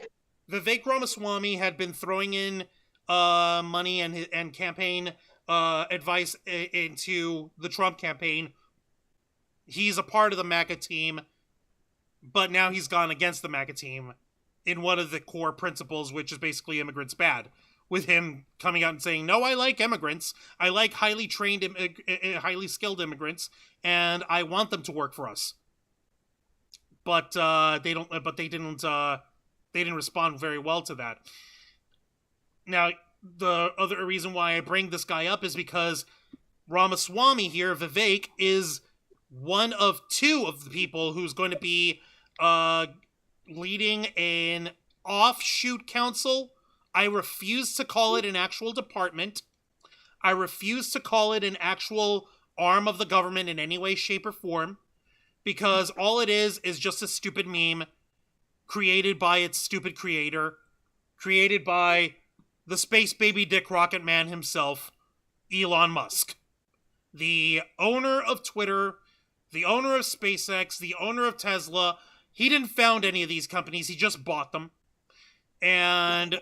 Vivek Ramaswamy had been throwing in money and campaign advice into the Trump campaign. He's a part of the MAGA team, but now he's gone against the MAGA team in one of the core principles, which is basically immigrants bad. With him coming out and saying, no, I like immigrants. I like highly trained, highly skilled immigrants, and I want them to work for us. But they didn't respond very well to that. Now, the other reason why I bring this guy up is because Ramaswamy here, Vivek, is one of two of the people who's going to be leading an offshoot council. I refuse to call it an actual department. I refuse to call it an actual arm of the government in any way, shape, or form, because all it is just a stupid meme created by its stupid creator, created by the space baby dick rocket man himself, Elon Musk. The owner of Twitter, the owner of SpaceX, the owner of Tesla. He didn't found any of these companies, he just bought them. And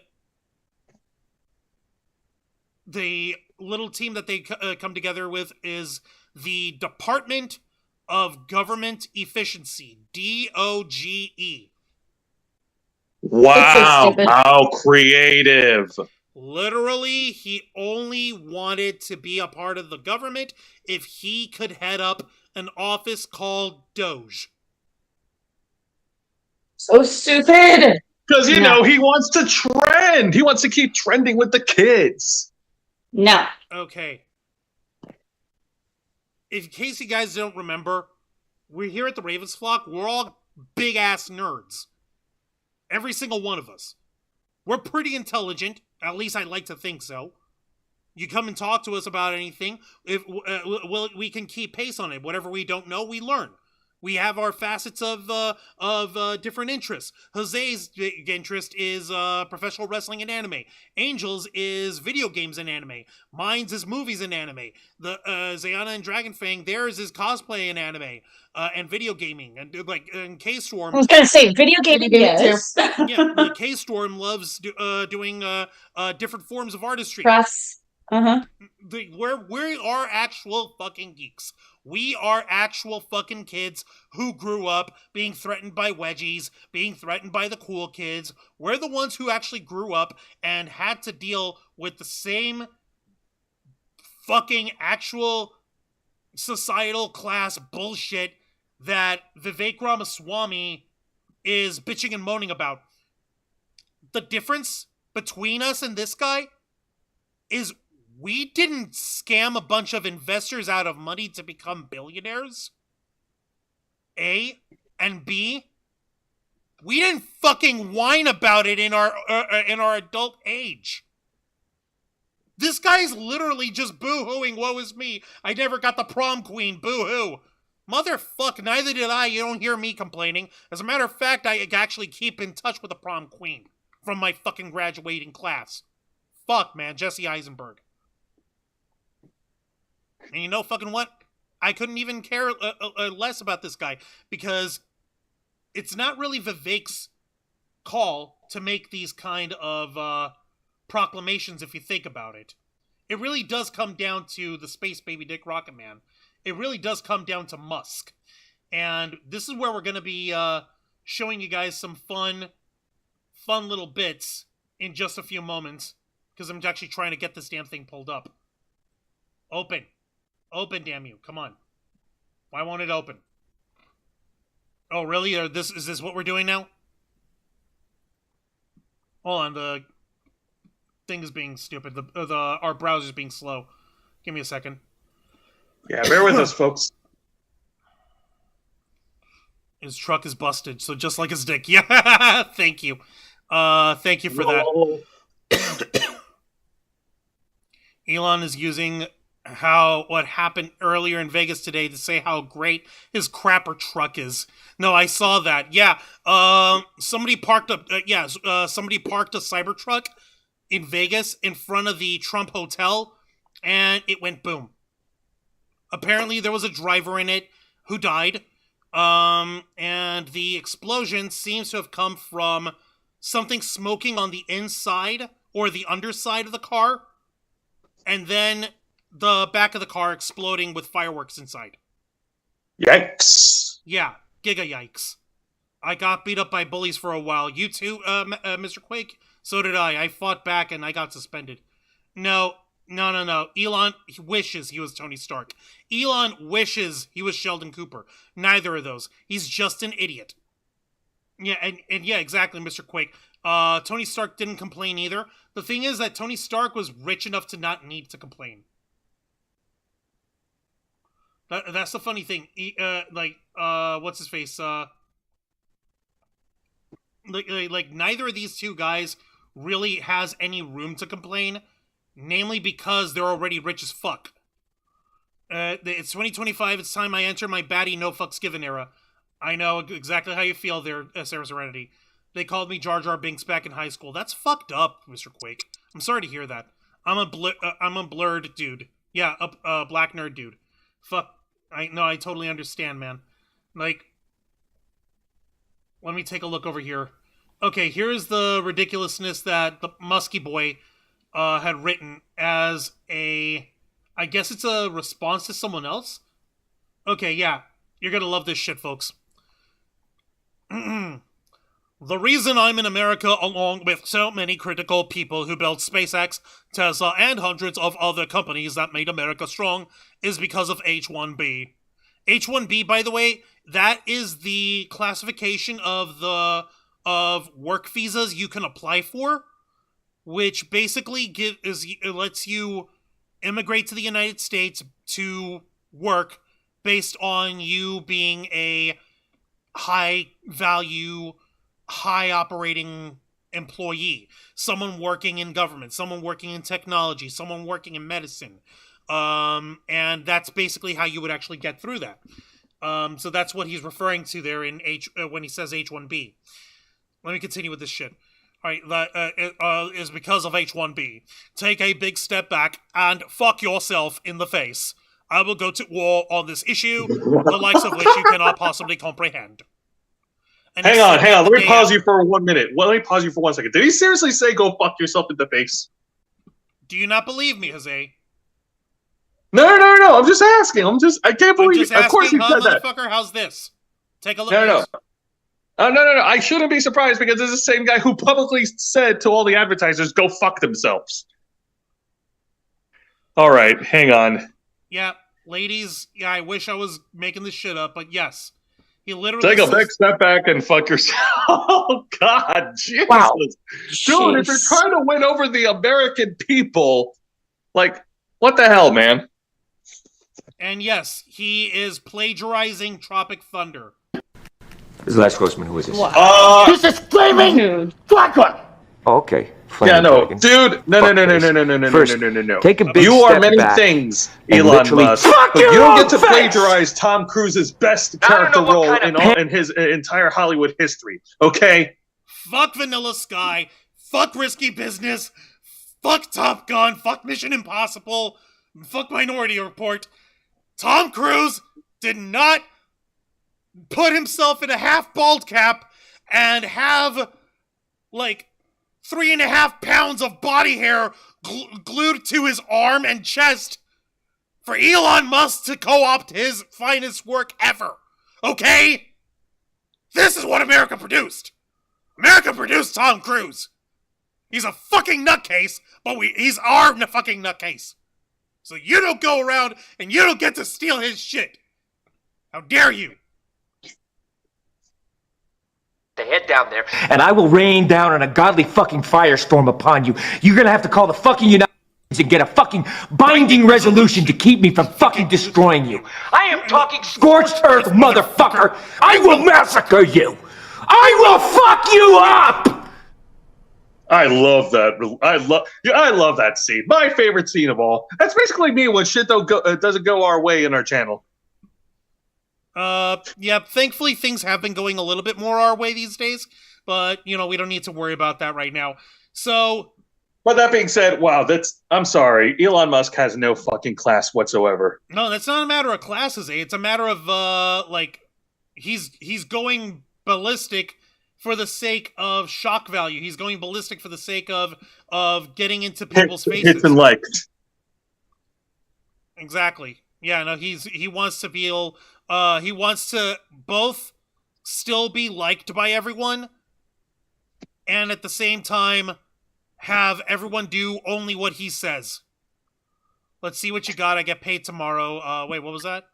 the little team that they come together with is the Department of Government Efficiency, DOGE. Wow, how creative. Literally, he only wanted to be a part of the government if he could head up an office called Doge. So stupid. Because, you know, he wants to trend. He wants to keep trending with the kids. No. Okay. In case you guys don't remember, we're here at the Ravens Flock. We're all big-ass nerds. Every single one of us. We're pretty intelligent. At least I'd like to think so. You come and talk to us about anything, we can keep pace on it. Whatever we don't know, we learn. We have our facets of different interests. Jose's big interest is professional wrestling and anime. Angel's is video games and anime. Mine's is movies and anime. The Zayana and Dragonfang, theirs is cosplay and anime and video gaming. And K-Storm. I was gonna say video gaming, yes. Yeah, K-Storm loves doing different forms of artistry. Press. We are actual fucking geeks. We are actual fucking kids who grew up being threatened by wedgies, being threatened by the cool kids. We're the ones who actually grew up and had to deal with the same fucking actual societal class bullshit that Vivek Ramaswamy is bitching and moaning about. The difference between us and this guy is we didn't scam a bunch of investors out of money to become billionaires. A. And B. We didn't fucking whine about it in our adult age. This guy's literally just boo-hooing, woe is me. I never got the prom queen, boo-hoo. Motherfuck, neither did I. You don't hear me complaining. As a matter of fact, I actually keep in touch with the prom queen from my fucking graduating class. Fuck, man, Jesse Eisenberg. And you know fucking what? I couldn't even care less about this guy because it's not really Vivek's call to make these kind of proclamations if you think about it. It really does come down to the space baby dick rocket man. It really does come down to Musk. And this is where we're going to be showing you guys some fun little bits in just a few moments because I'm actually trying to get this damn thing pulled up. Open. Open, damn you. Come on. Why won't it open? Oh, really? Is this what we're doing now? Hold on, the thing is being stupid. Our browser's being slow. Give me a second. Yeah, bear with us, folks. His truck is busted, so just like his dick. Yeah, thank you. Thank you for that. Elon is using what happened earlier in Vegas today to say how great his crapper truck is. No, I saw that. Yeah, somebody parked a Cybertruck in Vegas in front of the Trump Hotel, and it went boom. Apparently, there was a driver in it who died, and the explosion seems to have come from something smoking on the inside or the underside of the car, and then the back of the car exploding with fireworks inside. Yikes. Yeah, giga yikes. I got beat up by bullies for a while. You too, Mr. Quake? So did I. I fought back and I got suspended. No. Elon wishes he was Tony Stark. Elon wishes he was Sheldon Cooper. Neither of those. He's just an idiot. Yeah, and yeah, exactly, Mr. Quake. Tony Stark didn't complain either. The thing is that Tony Stark was rich enough to not need to complain. That's the funny thing. What's his face? Like neither of these two guys really has any room to complain, namely because they're already rich as fuck. It's 2025. It's time I enter my baddie no fucks given era. I know exactly how you feel there, Sarah Serenity. They called me Jar Jar Binks back in high school. That's fucked up, Mr. Quake. I'm sorry to hear that. I'm a blurred dude. Yeah, a black nerd dude. Fuck. I totally understand, man. Like, let me take a look over here. Okay, here's the ridiculousness that the Musky Boy had written as a... I guess it's a response to someone else? Okay, yeah. You're gonna love this shit, folks. The reason I'm in America, along with so many critical people who built SpaceX, Tesla, and hundreds of other companies that made America strong, is because of H-1B. H-1B, by the way, that is the classification of work visas you can apply for, which basically lets you immigrate to the United States to work based on you being a high-value, high-operating employee. Someone working in government, someone working in technology, someone working in medicine. And that's basically how you would actually get through that. So that's what he's referring to there in when he says H-1B. Let me continue with this shit. All right, that is because of H-1B. Take a big step back and fuck yourself in the face. I will go to war on this issue, the likes of which you cannot possibly comprehend. And hang on. Let me pause you for 1 minute. Let me pause you for 1 second. Did he seriously say go fuck yourself in the face? Do you not believe me, Jose? No. I'm just asking. I can't believe it. Of course he said that. Motherfucker, how's this? Take a look. No. I shouldn't be surprised because this is the same guy who publicly said to all the advertisers, go fuck themselves. All right, hang on. Yeah, ladies, yeah, I wish I was making this shit up, but yes. He literally Take a big step back and fuck yourself. Oh, God, Jesus. Wow. Dude, if you're trying to win over the American people, like, what the hell, man? And yes, he is plagiarizing Tropic Thunder. This is Les Grossman. Who is this? This is Flaming Dragon! Oh, okay. Yeah, no, Dragon. dude, no. First, take a big You step are many back things, and Elon literally Musk, fuck but your you don't own get to face! plagiarize Tom Cruise's best character role in his entire Hollywood history, okay? Fuck Vanilla Sky. Fuck Risky Business. Fuck Top Gun. Fuck Mission Impossible. Fuck Minority Report. Tom Cruise did not put himself in a half bald cap and have, like, 3.5 pounds of body hair glued to his arm and chest for Elon Musk to co-opt his finest work ever. Okay? This is what America produced. America produced Tom Cruise. He's a fucking nutcase, but he's our fucking nutcase. So you don't go around and you don't get to steal his shit. How dare you? The head down there, and I will rain down on a godly fucking firestorm upon you. You're gonna have to call the fucking United States and get a fucking binding resolution to keep me from fucking destroying you. I am talking scorched earth, motherfucker. I will massacre you. I will fuck you up. I love that. I love that scene. My favorite scene of all. That's basically me when shit doesn't go our way in our channel. Yeah, thankfully things have been going a little bit more our way these days, but, you know, we don't need to worry about that right now. So... But that being said, wow, I'm sorry, Elon Musk has no fucking class whatsoever. No, that's not a matter of classes, eh? It's a matter of, like, he's going ballistic for the sake of shock value. He's going ballistic for the sake of getting into people's faces. Hits and likes. Exactly. Yeah, no, he wants to feel he wants to both still be liked by everyone and at the same time have everyone do only what he says. Let's see what you got. I get paid tomorrow. Wait, what was that?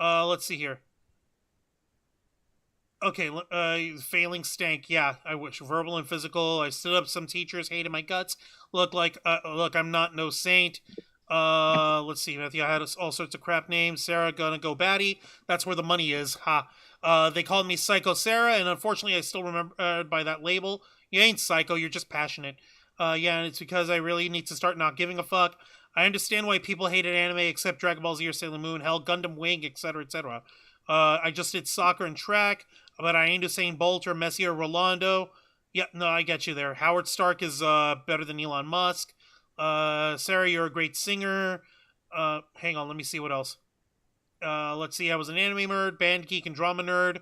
Let's see here. Okay, failing stank. Yeah, I wish. Verbal and physical. I stood up some teachers, hated my guts. Look, I'm not no saint. Let's see, Matthew. I had all sorts of crap names. Sarah, gonna go batty. That's where the money is. Ha. They called me Psycho Sarah, and unfortunately, I still remember by that label. You ain't psycho. You're just passionate. Yeah, and it's because I really need to start not giving a fuck. I understand why people hated anime except Dragon Ball Z or Sailor Moon, hell, Gundam Wing, etc., etc. I just did soccer and track, but I ain't Usain Bolt or Messi or Rolando. Yeah, no, I get you there. Howard Stark is better than Elon Musk. Sarah, you're a great singer. Hang on, let me see what else. Let's see, I was an anime nerd, band geek, and drama nerd.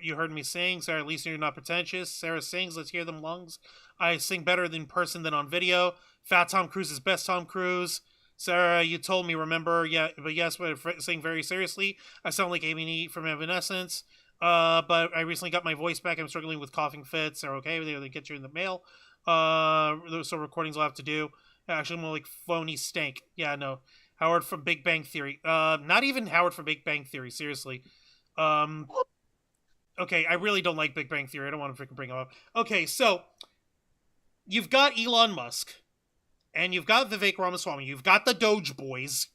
You heard me sing. Sarah, at least you're not pretentious. Sarah sings, let's hear them lungs. I sing better in person than on video. Fat Tom Cruise is best Tom Cruise. Sarah, you told me, remember? Yeah, but yes, but I sing very seriously. I sound like Amy from Evanescence. But I recently got my voice back. I'm struggling with coughing fits. Sarah, okay, they get you in the mail. So recordings will have to do. Actually, more like phony stank. Yeah, no. Howard from Big Bang Theory. Not even Howard from Big Bang Theory, seriously. Okay, I really don't like Big Bang Theory. I don't want to freaking bring him up. Okay, so you've got Elon Musk, and you've got Vivek Ramaswamy. You've got the Doge Boys,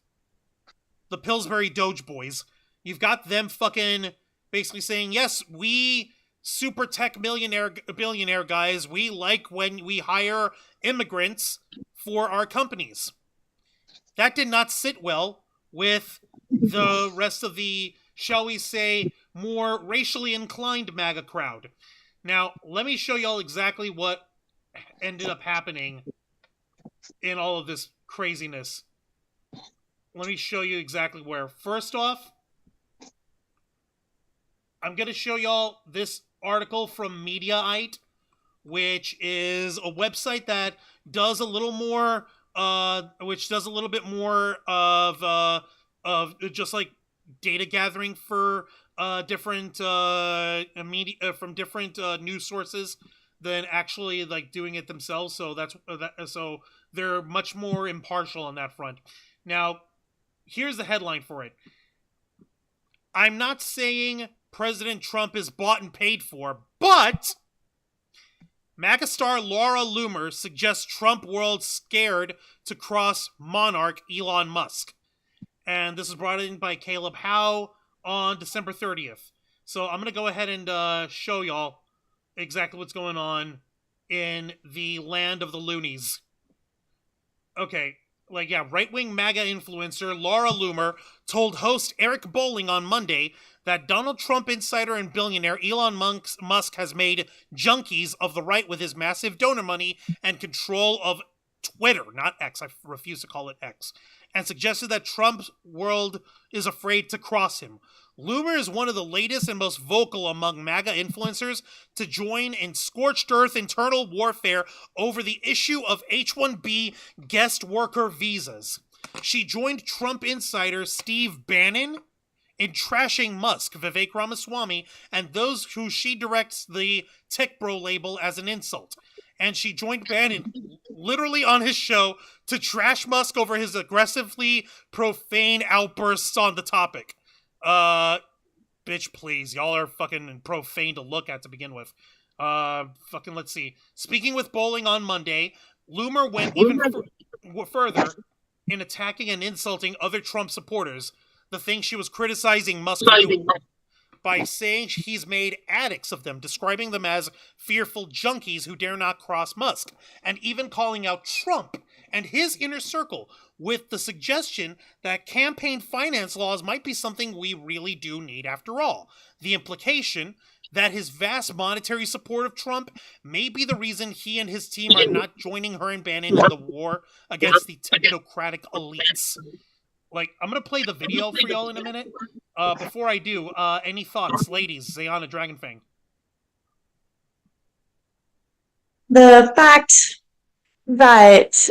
the Pillsbury Doge Boys. You've got them fucking basically saying, yes, we super tech billionaire guys, we like when we hire immigrants for our companies. That did not sit well with the rest of the, shall we say, more racially inclined MAGA crowd. Now, let me show y'all exactly what ended up happening in all of this craziness. Let me show you exactly where. First off, I'm going to show y'all this article from Mediaite, which is a website that does a little more, which does a little bit more of just like data gathering for different media from different news sources than actually like doing it themselves. So so they're much more impartial on that front. Now, here's the headline for it. I'm not saying President Trump is bought and paid for, but MAGA star Laura Loomer suggests Trump world scared to cross monarch Elon Musk. And this is brought in by Caleb Howe on December 30th. So I'm going to go ahead and show y'all exactly what's going on in the land of the loonies. Okay, right-wing MAGA influencer Laura Loomer told host Eric Bolling on Monday that Donald Trump insider and billionaire Elon Musk has made junkies of the right with his massive donor money and control of Twitter, not X, I refuse to call it X, and suggested that Trump's world is afraid to cross him. Loomer is one of the latest and most vocal among MAGA influencers to join in scorched earth internal warfare over the issue of H-1B guest worker visas. She joined Trump insider Steve Bannon in trashing Musk, Vivek Ramaswamy, and those who she directs the tech bro label as an insult. And she joined Bannon literally on his show to trash Musk over his aggressively profane outbursts on the topic. Bitch, please. Y'all are fucking profane to look at to begin with. Let's see. Speaking with Bolling on Monday, Loomer went even further in attacking and insulting other Trump supporters, the thing she was criticizing Musk for doing, by saying he's made addicts of them, describing them as fearful junkies who dare not cross Musk, and even calling out Trump and his inner circle with the suggestion that campaign finance laws might be something we really do need after all. The implication that his vast monetary support of Trump may be the reason he and his team are not joining her and Bannon in the war against the technocratic elites. I'm going to play the video for y'all in a minute. Before I do, any thoughts, ladies? Zayana Dragonfang. The fact that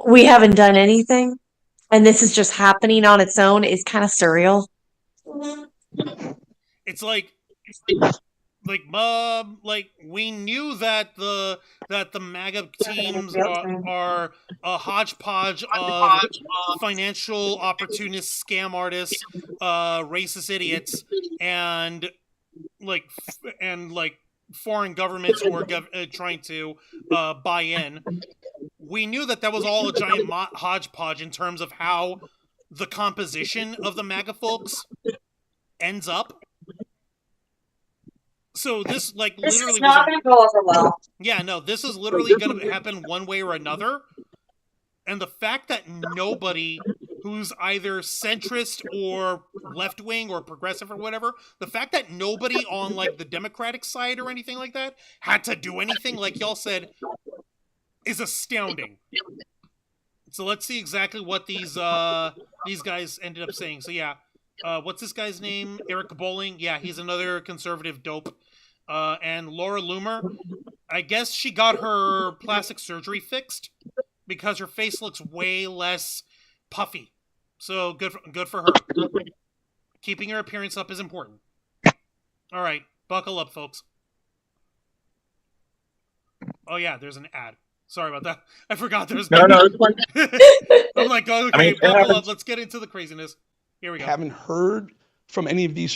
we haven't done anything and this is just happening on its own is kind of surreal. It's like we knew that the MAGA teams are a hodgepodge of financial opportunists, scam artists, racist idiots, and foreign governments who are trying to buy in. We knew that was all a giant hodgepodge in terms of how the composition of the MAGA folks ends up. So this literally is not going to go over well. Yeah, no, this is literally going to happen one way or another. And the fact that nobody who's either centrist or left-wing or progressive or whatever, the fact that nobody on the Democratic side or anything like that had to do anything, like y'all said, is astounding. So let's see exactly what these guys ended up saying. So yeah, what's this guy's name? Eric Bowling. Yeah, he's another conservative dope. And Laura Loomer, I guess she got her plastic surgery fixed because her face looks way less puffy. So good for her. Keeping her appearance up is important. All right, buckle up, folks. Oh yeah, there's an ad. Sorry about that. I forgot there was No, it's fine. I'm like, okay, buckle up. Let's get into the craziness. Here we go. Haven't heard from any of these.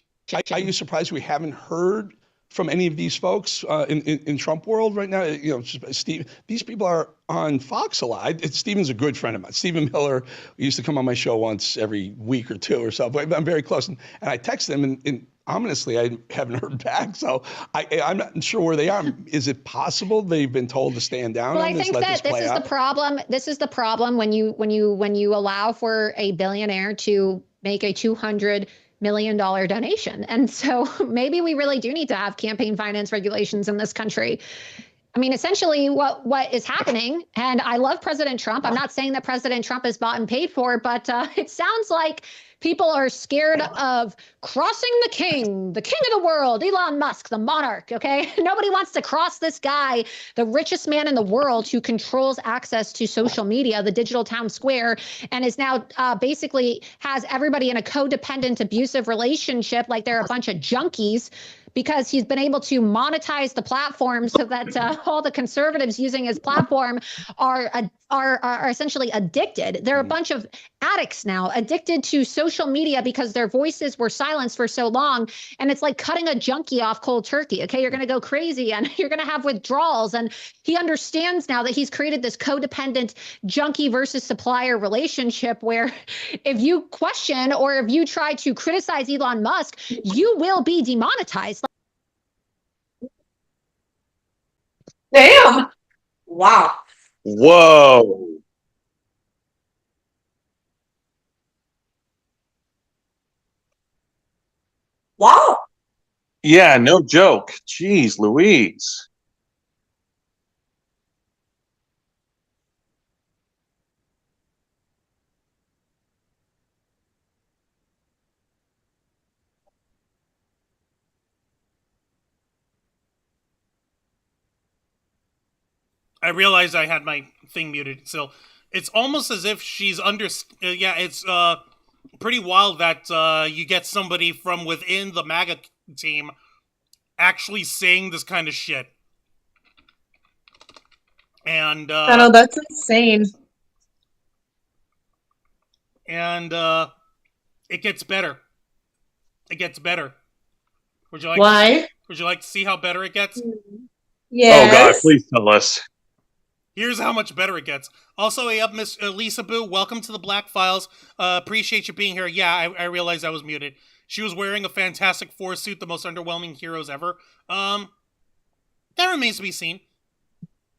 Are you surprised we haven't heard from any of these folks in Trump world right now? Steve, these people are on Fox a lot. Stephen's a good friend of mine. Stephen Miller used to come on my show once every week or two or so. But I'm very close, and I text him, and ominously, I haven't heard back. So I'm not sure where they are. Is it possible they've been told to stand down? Well, I think that this is the problem. This is the problem when you allow for a billionaire to make a $200 million donation. And so maybe we really do need to have campaign finance regulations in this country. I mean, essentially what is happening, and I love President Trump. I'm not saying that President Trump is bought and paid for, but it sounds like people are scared of crossing the king of the world, Elon Musk, the monarch, okay? Nobody wants to cross this guy, the richest man in the world who controls access to social media, the digital town square, and is now basically has everybody in a codependent, abusive relationship like they're a bunch of junkies, because he's been able to monetize the platform so that all the conservatives using his platform are essentially addicted. They're a bunch of addicts now, addicted to social media because their voices were silenced for so long. And it's like cutting a junkie off cold turkey. Okay, you're going to go crazy and you're going to have withdrawals. And he understands now that he's created this codependent junkie versus supplier relationship where if you question or if you try to criticize Elon Musk, you will be demonetized. Damn. Wow. Whoa. Wow. Yeah, no joke. Jeez Louise. I realized I had my thing muted. So it's almost as if she's it's pretty wild that you get somebody from within the MAGA team actually saying this kind of shit. And I know, that's insane. And it gets better. It gets better. Would you like Why? Would you like to see how better it gets? Yes. Oh God, please tell us. Here's how much better it gets. Also, up Miss Lisa Boo, welcome to the Black Files. Appreciate you being here. Yeah, I realized I was muted. She was wearing a Fantastic Four suit, the most underwhelming heroes ever. That remains to be seen.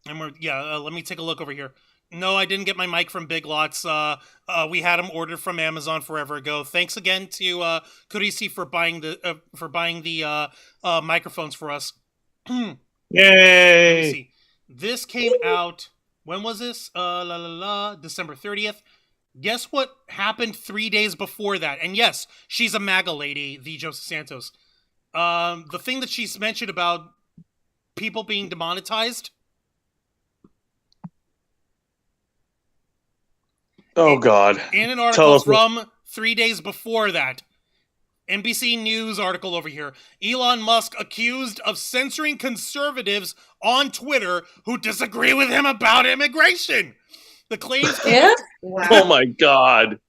And let me take a look over here. No, I didn't get my mic from Big Lots. We had them ordered from Amazon forever ago. Thanks again to Kurisi for buying the microphones for us. Yay! Let me see. This came out, when was this? December 30th. Guess what happened 3 days before that? And yes, she's a MAGA lady, the Joseph Santos. The thing that she's mentioned about people being demonetized. Oh, God. In an Tell article us what- from 3 days before that, NBC News article over here. Elon Musk accused of censoring conservatives on Twitter who disagree with him about immigration. The claims came Yeah? Oh, my God.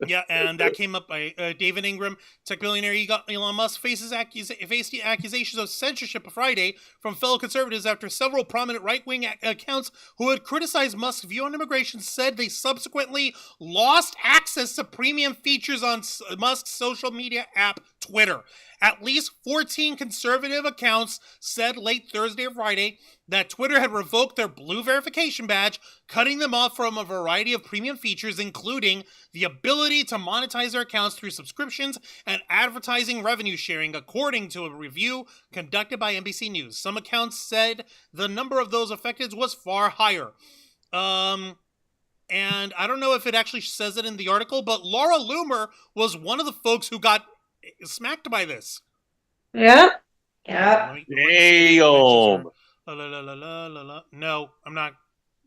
Yeah, and that came up by David Ingram, tech-billionaire Elon Musk faced accusations of censorship Friday from fellow conservatives after several prominent right-wing accounts who had criticized Musk's view on immigration said they subsequently lost access to premium features on Musk's social media app, Twitter. At least 14 conservative accounts said late Thursday or Friday that Twitter had revoked their blue verification badge, cutting them off from a variety of premium features, including the ability to monetize their accounts through subscriptions and advertising revenue sharing, according to a review conducted by NBC News. Some accounts said the number of those affected was far higher. And I don't know if it actually says it in the article, but Laura Loomer was one of the folks who got smacked by this. Yeah. Yeah. Damn. No, I'm not.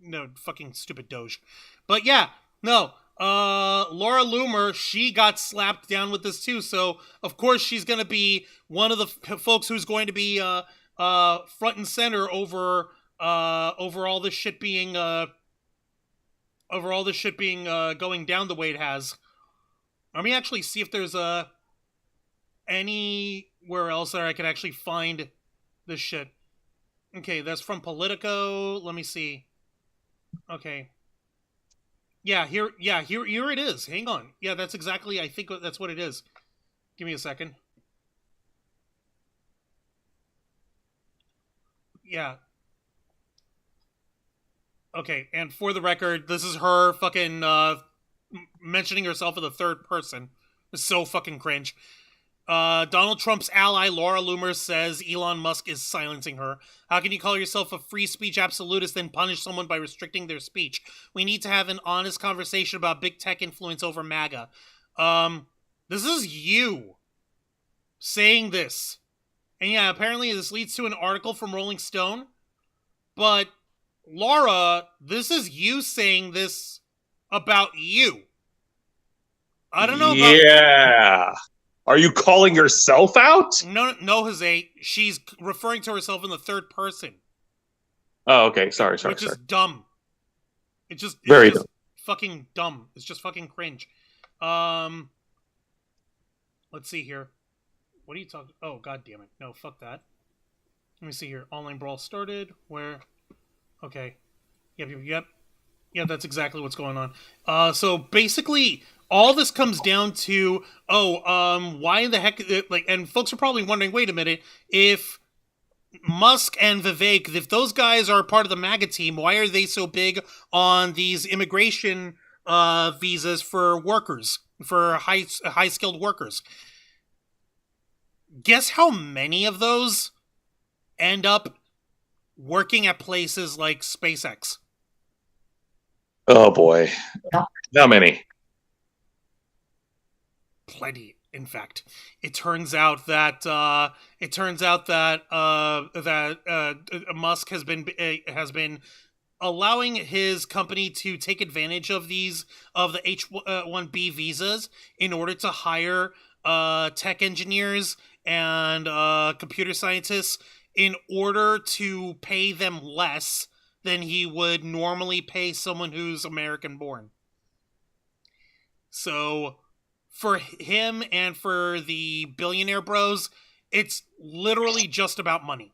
No, fucking stupid Doge. But yeah, no. Laura Loomer, she got slapped down with this too. So of course she's gonna be one of the folks who's going to be front and center over all this shit being going down the way it has. Let me actually see if there's anywhere else that I can actually find this shit. Okay, that's from Politico. Let me see. Okay. Yeah, here it is. Hang on. Yeah, that's exactly, I think that's what it is. Give me a second. Yeah. Okay, and for the record, this is her fucking mentioning herself in the third person. It's so fucking cringe. Donald Trump's ally, Laura Loomer, says Elon Musk is silencing her. How can you call yourself a free speech absolutist and punish someone by restricting their speech? We need to have an honest conversation about big tech influence over MAGA. This is you saying this. And yeah, apparently this leads to an article from Rolling Stone. But, Laura, this is you saying this about you. I don't know about... Yeah. Are you calling yourself out? No, Jose. She's referring to herself in the third person. Oh, okay. Sorry. Which is dumb. It's just fucking dumb. It's just fucking cringe. Let's see here. What are you talking? Oh, god damn it. No, fuck that. Let me see here. Online brawl started. Where? Okay. Yep. Yeah, that's exactly what's going on. So basically, all this comes down to, why the heck, and folks are probably wondering, wait a minute, if Musk and Vivek, if those guys are part of the MAGA team, why are they so big on these immigration visas for workers, for high-skilled workers? Guess how many of those end up working at places like SpaceX? Oh boy. How many? Plenty, in fact. It turns out that Musk has been allowing his company to take advantage of the H-1B visas in order to hire tech engineers and computer scientists in order to pay them less than he would normally pay someone who's American born. So for him and for the billionaire bros, it's literally just about money.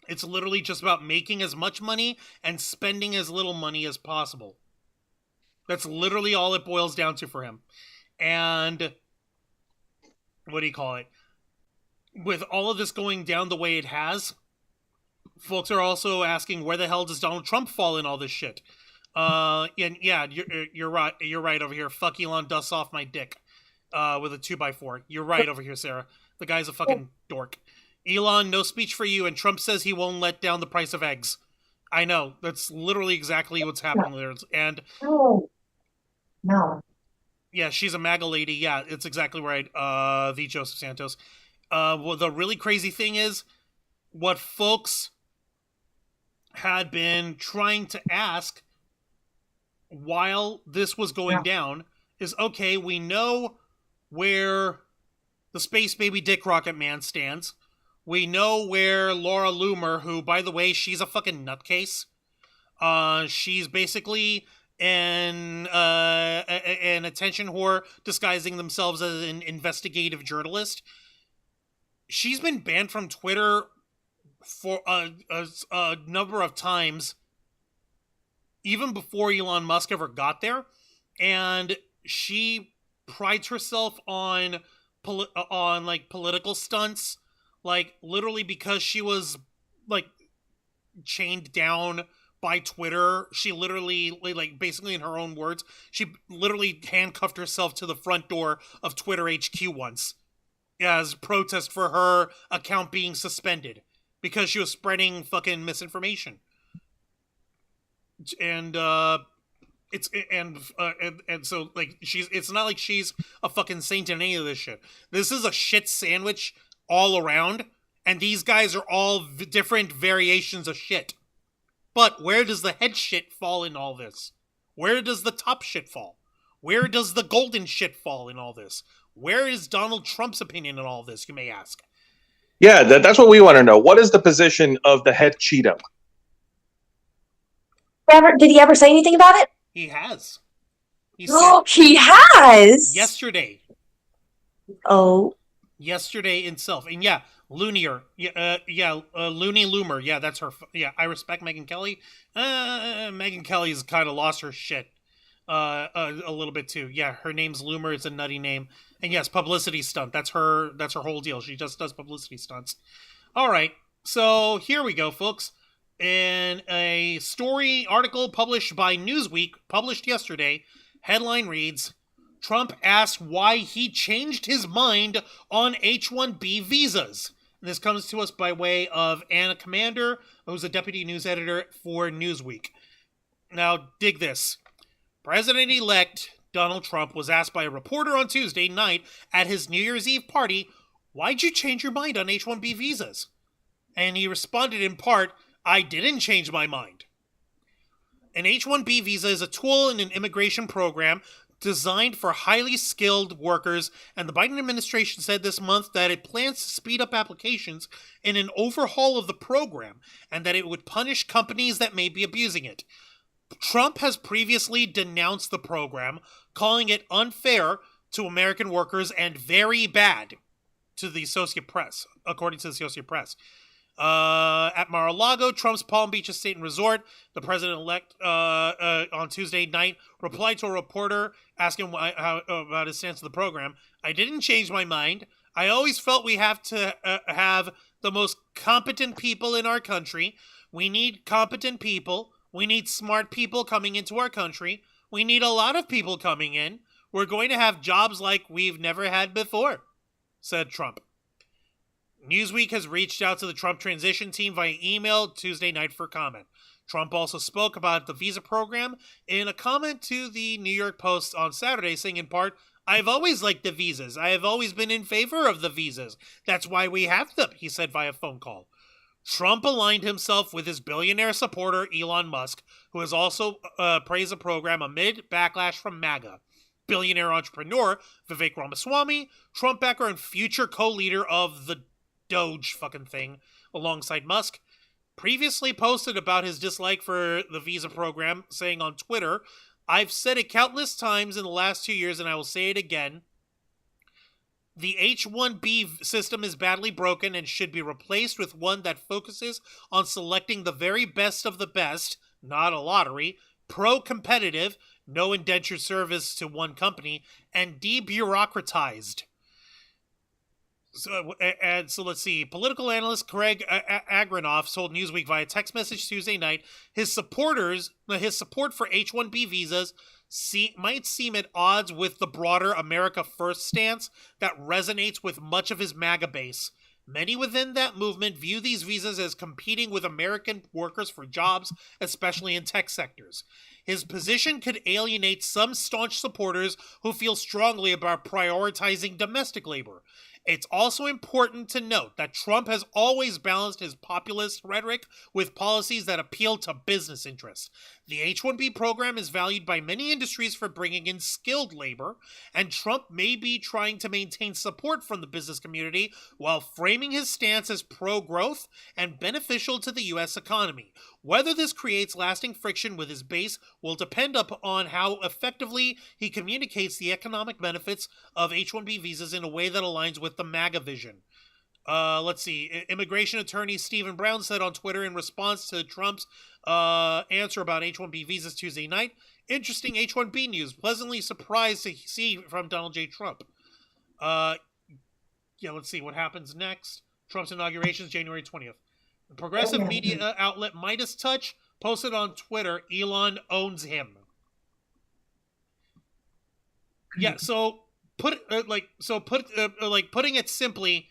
It's literally just about making as much money and spending as little money as possible. That's literally all it boils down to for him. And what do you call it? With all of this going down the way it has, folks are also asking, where the hell does Donald Trump fall in all this shit? And yeah, you're right. You're right over here. Fuck Elon, dust off my dick. With a 2x4. You're right over here, Sarah. The guy's a fucking dork. Elon, no speech for you, and Trump says he won't let down the price of eggs. I know. That's literally exactly what's happening there. And No. yeah, she's a MAGA lady. Yeah, it's exactly right. The Joseph Santos. Well, the really crazy thing is, what folks had been trying to ask while this was going down is, okay, we know where the Space Baby Dick Rocket Man stands. We know where Laura Loomer, who, by the way, she's a fucking nutcase. She's basically an attention whore disguising themselves as an investigative journalist. She's been banned from Twitter for a number of times, even before Elon Musk ever got there, and she prides herself on like political stunts, like literally because she was like chained down by Twitter. She literally, like, basically in her own words, she literally handcuffed herself to the front door of Twitter HQ once as protest for her account being suspended because she was spreading fucking misinformation. And so, like, it's not like she's a fucking saint in any of this shit. This is a shit sandwich all around, and these guys are all different variations of shit. But where does the head shit fall in all this? Where does the top shit fall? Where does the golden shit fall in all this? Where is Donald Trump's opinion in all this, you may ask? Yeah, that's what we want to know. What is the position of the head Cheeto? Did he ever say anything about it? He has. He has? Yesterday. Oh. Yesterday itself. And yeah, Looney Loomer. Yeah, that's her. Yeah, I respect Megyn Kelly. Megyn Kelly's kind of lost her shit a little bit too. Yeah, her name's Loomer. It's a nutty name. And yes, publicity stunt. That's her whole deal. She just does publicity stunts. All right. So here we go, folks. In a story article published by Newsweek, published yesterday, headline reads, Trump asked why he changed his mind on H-1B visas. And this comes to us by way of Anna Commander, who's a deputy news editor for Newsweek. Now, dig this. President-elect Donald Trump was asked by a reporter on Tuesday night at his New Year's Eve party, why'd you change your mind on H-1B visas? And he responded in part, I didn't change my mind. An H-1B visa is a tool in an immigration program designed for highly skilled workers, and the Biden administration said this month that it plans to speed up applications in an overhaul of the program, and that it would punish companies that may be abusing it. Trump has previously denounced the program, calling it unfair to American workers and very bad to the Associated Press, according to the Associated Press. At Mar-a-Lago, Trump's Palm Beach Estate and Resort, the president-elect on Tuesday night replied to a reporter asking about his stance of the program. I didn't change my mind. I always felt we have to have the most competent people in our country. We need competent people. We need smart people coming into our country. We need a lot of people coming in. We're going to have jobs like we've never had before, said Trump. Newsweek has reached out to the Trump transition team via email Tuesday night for comment. Trump also spoke about the visa program in a comment to the New York Post on Saturday, saying in part, I've always liked the visas. I have always been in favor of the visas. That's why we have them, he said via phone call. Trump aligned himself with his billionaire supporter, Elon Musk, who has also praised the program amid backlash from Maga. Billionaire entrepreneur Vivek Ramaswamy, Trump backer and future co-leader of the Doge fucking thing, alongside Musk, previously posted about his dislike for the visa program, saying on Twitter, I've said it countless times in the last 2 years and I will say it again. The H-1B system is badly broken and should be replaced with one that focuses on selecting the very best of the best, not a lottery, pro-competitive, no indentured service to one company, and debureaucratized. So let's see. Political analyst Craig Agranoff told Newsweek via text message Tuesday night his support for H-1B visas might seem at odds with the broader America First stance that resonates with much of his MAGA base. Many within that movement view these visas as competing with American workers for jobs, especially in tech sectors. His position could alienate some staunch supporters who feel strongly about prioritizing domestic labor. It's also important to note that Trump has always balanced his populist rhetoric with policies that appeal to business interests. The H-1B program is valued by many industries for bringing in skilled labor, and Trump may be trying to maintain support from the business community while framing his stance as pro-growth and beneficial to the U.S. economy. Whether this creates lasting friction with his base will depend upon how effectively he communicates the economic benefits of H-1B visas in a way that aligns with the Maga vision. Let's see. Immigration attorney Stephen Brown said on Twitter in response to Trump's answer about H-1B visas Tuesday night, interesting H-1B news. Pleasantly surprised to see from Donald J. Trump. Let's see what happens next. Trump's inauguration is January 20th. The progressive media outlet Midas Touch posted on Twitter, Elon owns him. Yeah, so putting it simply,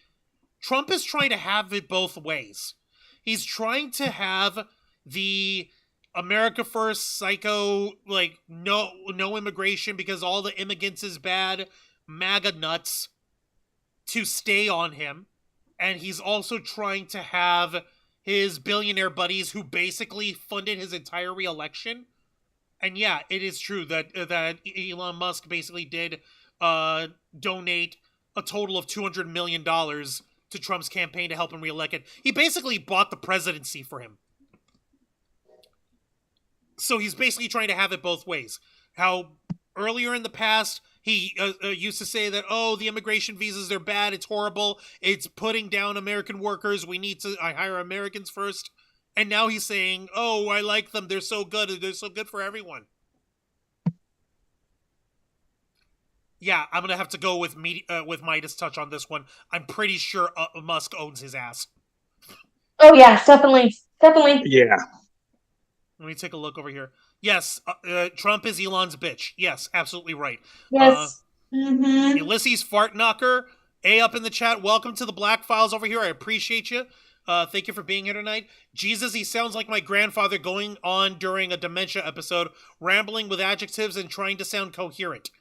Trump is trying to have it both ways. He's trying to have the America First psycho, no immigration because all the immigrants is bad, MAGA nuts to stay on him. And he's also trying to have his billionaire buddies who basically funded his entire re-election. And yeah, it is true that Elon Musk basically did donate a total of $200 million to Trump's campaign to help him re-elected. He basically bought the presidency for him. So he's basically trying to have it both ways. How earlier in the past, he used to say that, the immigration visas are bad, it's horrible, it's putting down American workers, we need to hire Americans first. And now he's saying, I like them, they're so good for everyone. Yeah, I'm going to have to go with Midas Touch on this one. I'm pretty sure Musk owns his ass. Oh yeah, definitely. Yeah. Let me take a look over here. Yes, Trump is Elon's bitch. Yes, absolutely right. Yes. Ulysses Fartknocker, A up in the chat. Welcome to the Theblackfiles over here. I appreciate you. Thank you for being here tonight. Jesus, he sounds like my grandfather going on during a dementia episode, rambling with adjectives and trying to sound coherent.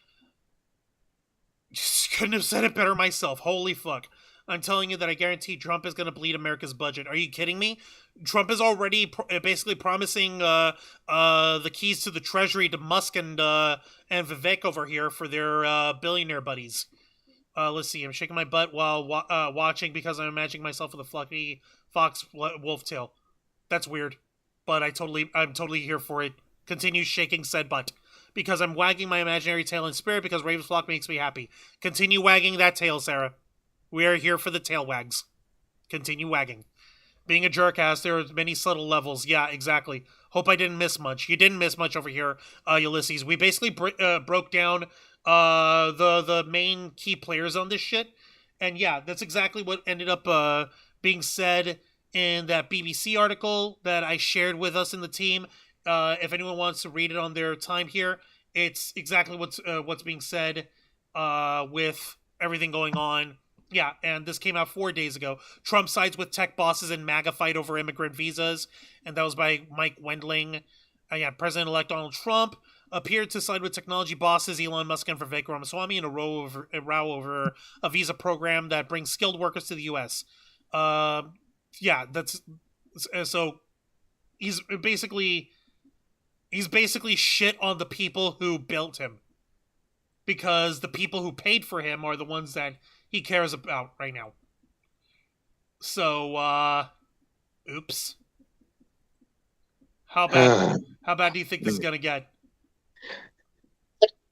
Just couldn't have said it better myself. Holy fuck. I'm telling you that I guarantee Trump is going to bleed America's budget. Are you kidding me? Trump is already basically promising the keys to the treasury to Musk and Vivek over here for their billionaire buddies. Let's see. I'm shaking my butt while watching because I'm imagining myself with a fluffy fox wolf tail. That's weird, but I'm totally here for it. Continue shaking said butt because I'm wagging my imaginary tail in spirit because Raven's flock makes me happy. Continue wagging that tail, Sarah. We are here for the tail wags. Continue wagging. Being a jerk-ass, there are many subtle levels. Yeah, exactly. Hope I didn't miss much. You didn't miss much over here, Ulysses. We basically broke down the main key players on this shit. And yeah, that's exactly what ended up being said in that BBC article that I shared with us in the team. If anyone wants to read it on their time here, it's exactly what's being said with everything going on. Yeah, and this came out 4 days ago. Trump sides with tech bosses in MAGA fight over immigrant visas. And that was by Mike Wendling. President-elect Donald Trump appeared to side with technology bosses Elon Musk and Vivek Ramaswamy in a row over a visa program that brings skilled workers to the U.S. So he's basically shit on the people who built him. Because the people who paid for him are the ones that he cares about right now. So, oops. How bad do you think this is gonna get?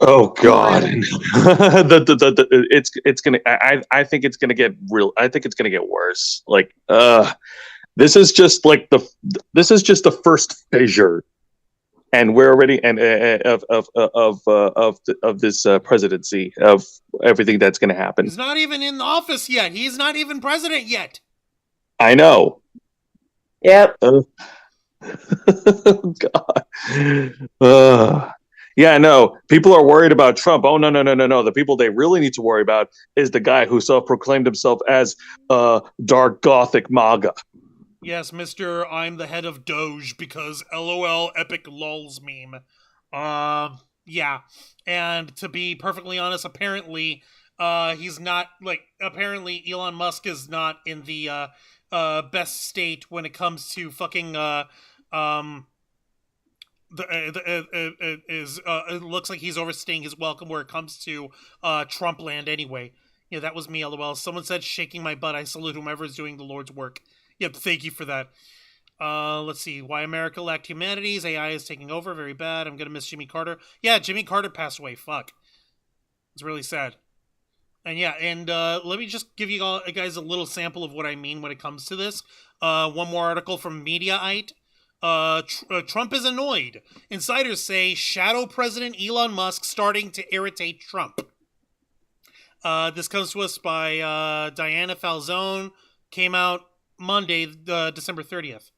Oh God, it's gonna. I think it's gonna get real. I think it's gonna get worse. This is just the first fissure, and we're already of this presidency of everything that's gonna happen. He's not even in office yet. He's not even president yet. I know. Yep. God. Yeah, no. People are worried about Trump. Oh, no. The people they really need to worry about is the guy who self-proclaimed himself as dark Gothic MAGA. Yes, Mr. I'm the head of Doge because LOL epic lols meme. Yeah. And to be perfectly honest, apparently He's not, like, apparently Elon Musk is not in the best state when it comes to fucking it looks like he's overstaying his welcome where it comes to Trump land anyway. Yeah, that was me, lol. Someone said shaking my butt. I salute whomever is doing the Lord's work. Yep, thank you for that. Let's see. Why America lacked humanities. AI is taking over. Very bad. I'm gonna miss Jimmy Carter. Yeah, Jimmy Carter passed away. Fuck. It's really sad. And yeah, and let me just give you guys a little sample of what I mean when it comes to this. One more article from Mediaite. Trump is annoyed. Insiders say Shadow President Elon Musk starting to irritate Trump. This comes to us by Diana Falzone. Came out Monday, December 30th.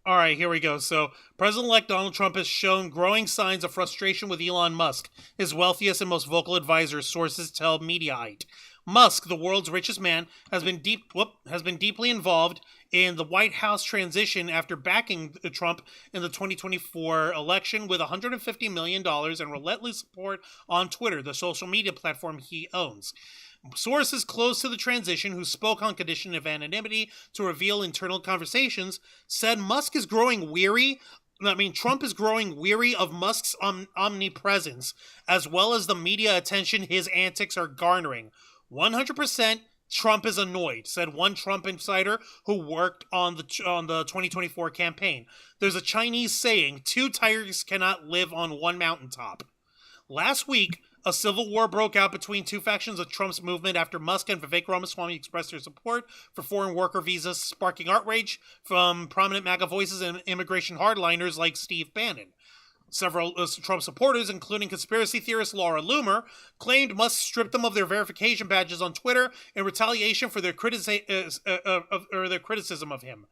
All right, here we go. So, President-elect Donald Trump has shown growing signs of frustration with Elon Musk, his wealthiest and most vocal advisor, sources tell Mediaite. Musk, the world's richest man, has been deeply involved in the White House transition after backing Trump in the 2024 election with $150 million and relentless support on Twitter, the social media platform he owns. Sources close to the transition, who spoke on condition of anonymity to reveal internal conversations, said Trump is growing weary of Musk's omnipresence, as well as the media attention his antics are garnering. 100% Trump is annoyed, said one Trump insider who worked on the 2024 campaign. There's a Chinese saying, 2 tigers cannot live on one mountaintop. Last week, a civil war broke out between 2 factions of Trump's movement after Musk and Vivek Ramaswamy expressed their support for foreign worker visas, sparking outrage from prominent MAGA voices and immigration hardliners like Steve Bannon. Several Trump supporters, including conspiracy theorist Laura Loomer, claimed Musk stripped them of their verification badges on Twitter in retaliation for their criticism of him.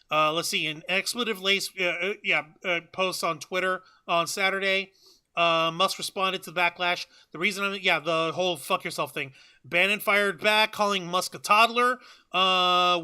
Let's see, an expletive-laced post on Twitter on Saturday. Musk responded to the backlash. The reason the whole fuck yourself thing. Bannon fired back, calling Musk a toddler.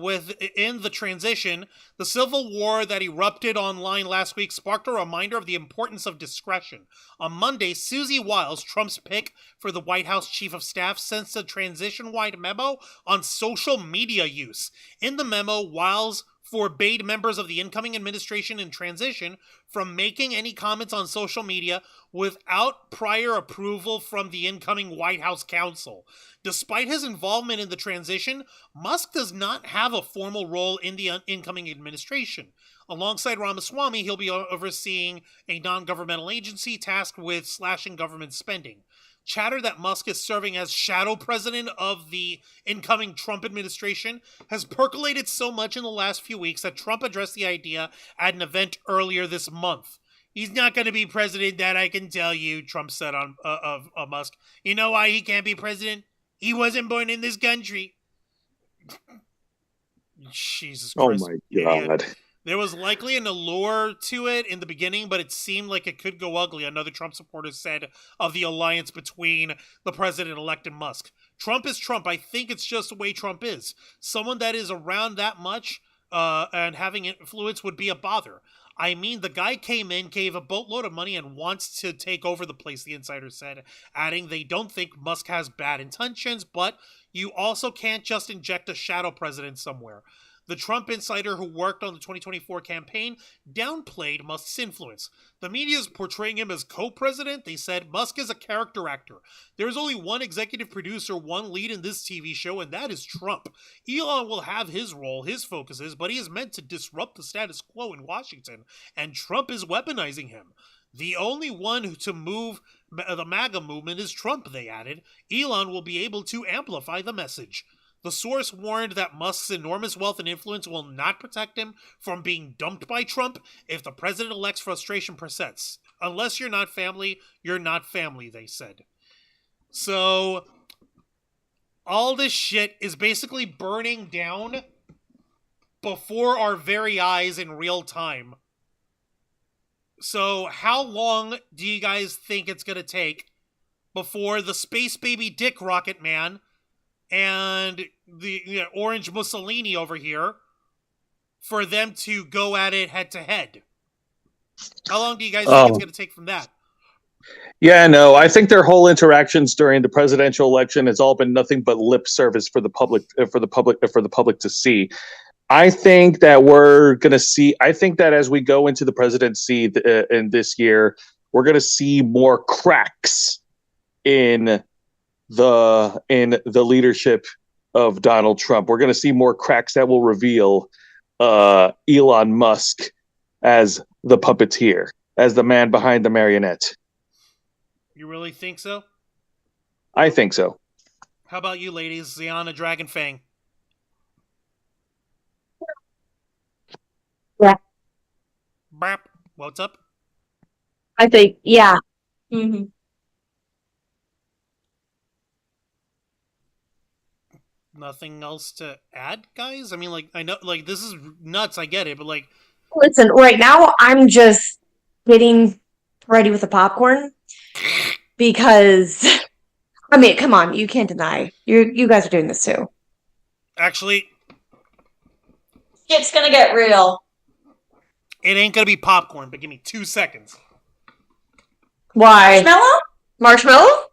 Within the transition, the civil war that erupted online last week sparked a reminder of the importance of discretion. On Monday, Susie Wiles, Trump's pick for the White House chief of staff, sent a transition-wide memo on social media use. In the memo, Wiles forbade members of the incoming administration in transition from making any comments on social media without prior approval from the incoming White House counsel. Despite his involvement in the transition, Musk does not have a formal role in the incoming administration. Alongside Ramaswamy, he'll be overseeing a non-governmental agency tasked with slashing government spending. Chatter that Musk is serving as shadow president of the incoming Trump administration has percolated so much in the last few weeks that Trump addressed the idea at an event earlier this month. He's not going to be president, that I can tell you, Trump said of Musk. You know why he can't be president? He wasn't born in this country. Jesus Christ. Oh my God. There was likely an allure to it in the beginning, but it seemed like it could go ugly, another Trump supporter said of the alliance between the president-elect and Musk. Trump is Trump. I think it's just the way Trump is. Someone that is around that much and having influence would be a bother. I mean, the guy came in, gave a boatload of money, and wants to take over the place, the insider said, adding they don't think Musk has bad intentions, but you also can't just inject a shadow president somewhere. The Trump insider who worked on the 2024 campaign downplayed Musk's influence. The media is portraying him as co-president. They said Musk is a character actor. There is only one executive producer, one lead in this TV show, and that is Trump. Elon will have his role, his focuses, but he is meant to disrupt the status quo in Washington, and Trump is weaponizing him. The only one to move the MAGA movement is Trump, they added. Elon will be able to amplify the message. The source warned that Musk's enormous wealth and influence will not protect him from being dumped by Trump if the president-elect's frustration persists. Unless you're not family, they said. So, all this shit is basically burning down before our very eyes in real time. So, how long do you guys think it's going to take before the Space Baby Dick Rocket Man and the Orange Mussolini over here, for them to go at it head to head? How long do you guys think it's going to take from that? Yeah, no, I think their whole interactions during the presidential election has all been nothing but lip service for the public, for the public to see. I think that we're going to see. I think that as we go into the presidency in this year, we're going to see more cracks in the leadership of Donald Trump. We're going to see more cracks that will reveal Elon Musk as the puppeteer, as the man behind the marionette. You really think so? I think so. How about you, ladies? Ziana Dragonfang. Yeah. Bap. What's up? I think, yeah. Mm-hmm. Nothing else to add, guys? I mean, like, I know, like, this is nuts. I get it, but like, Listen, right now I'm just getting ready with the popcorn because, I mean, come on, you can't deny you guys are doing this too. actually, It's gonna get real. it ain't gonna be popcorn. But give me 2 seconds. Why? Marshmallow? Marshmallow?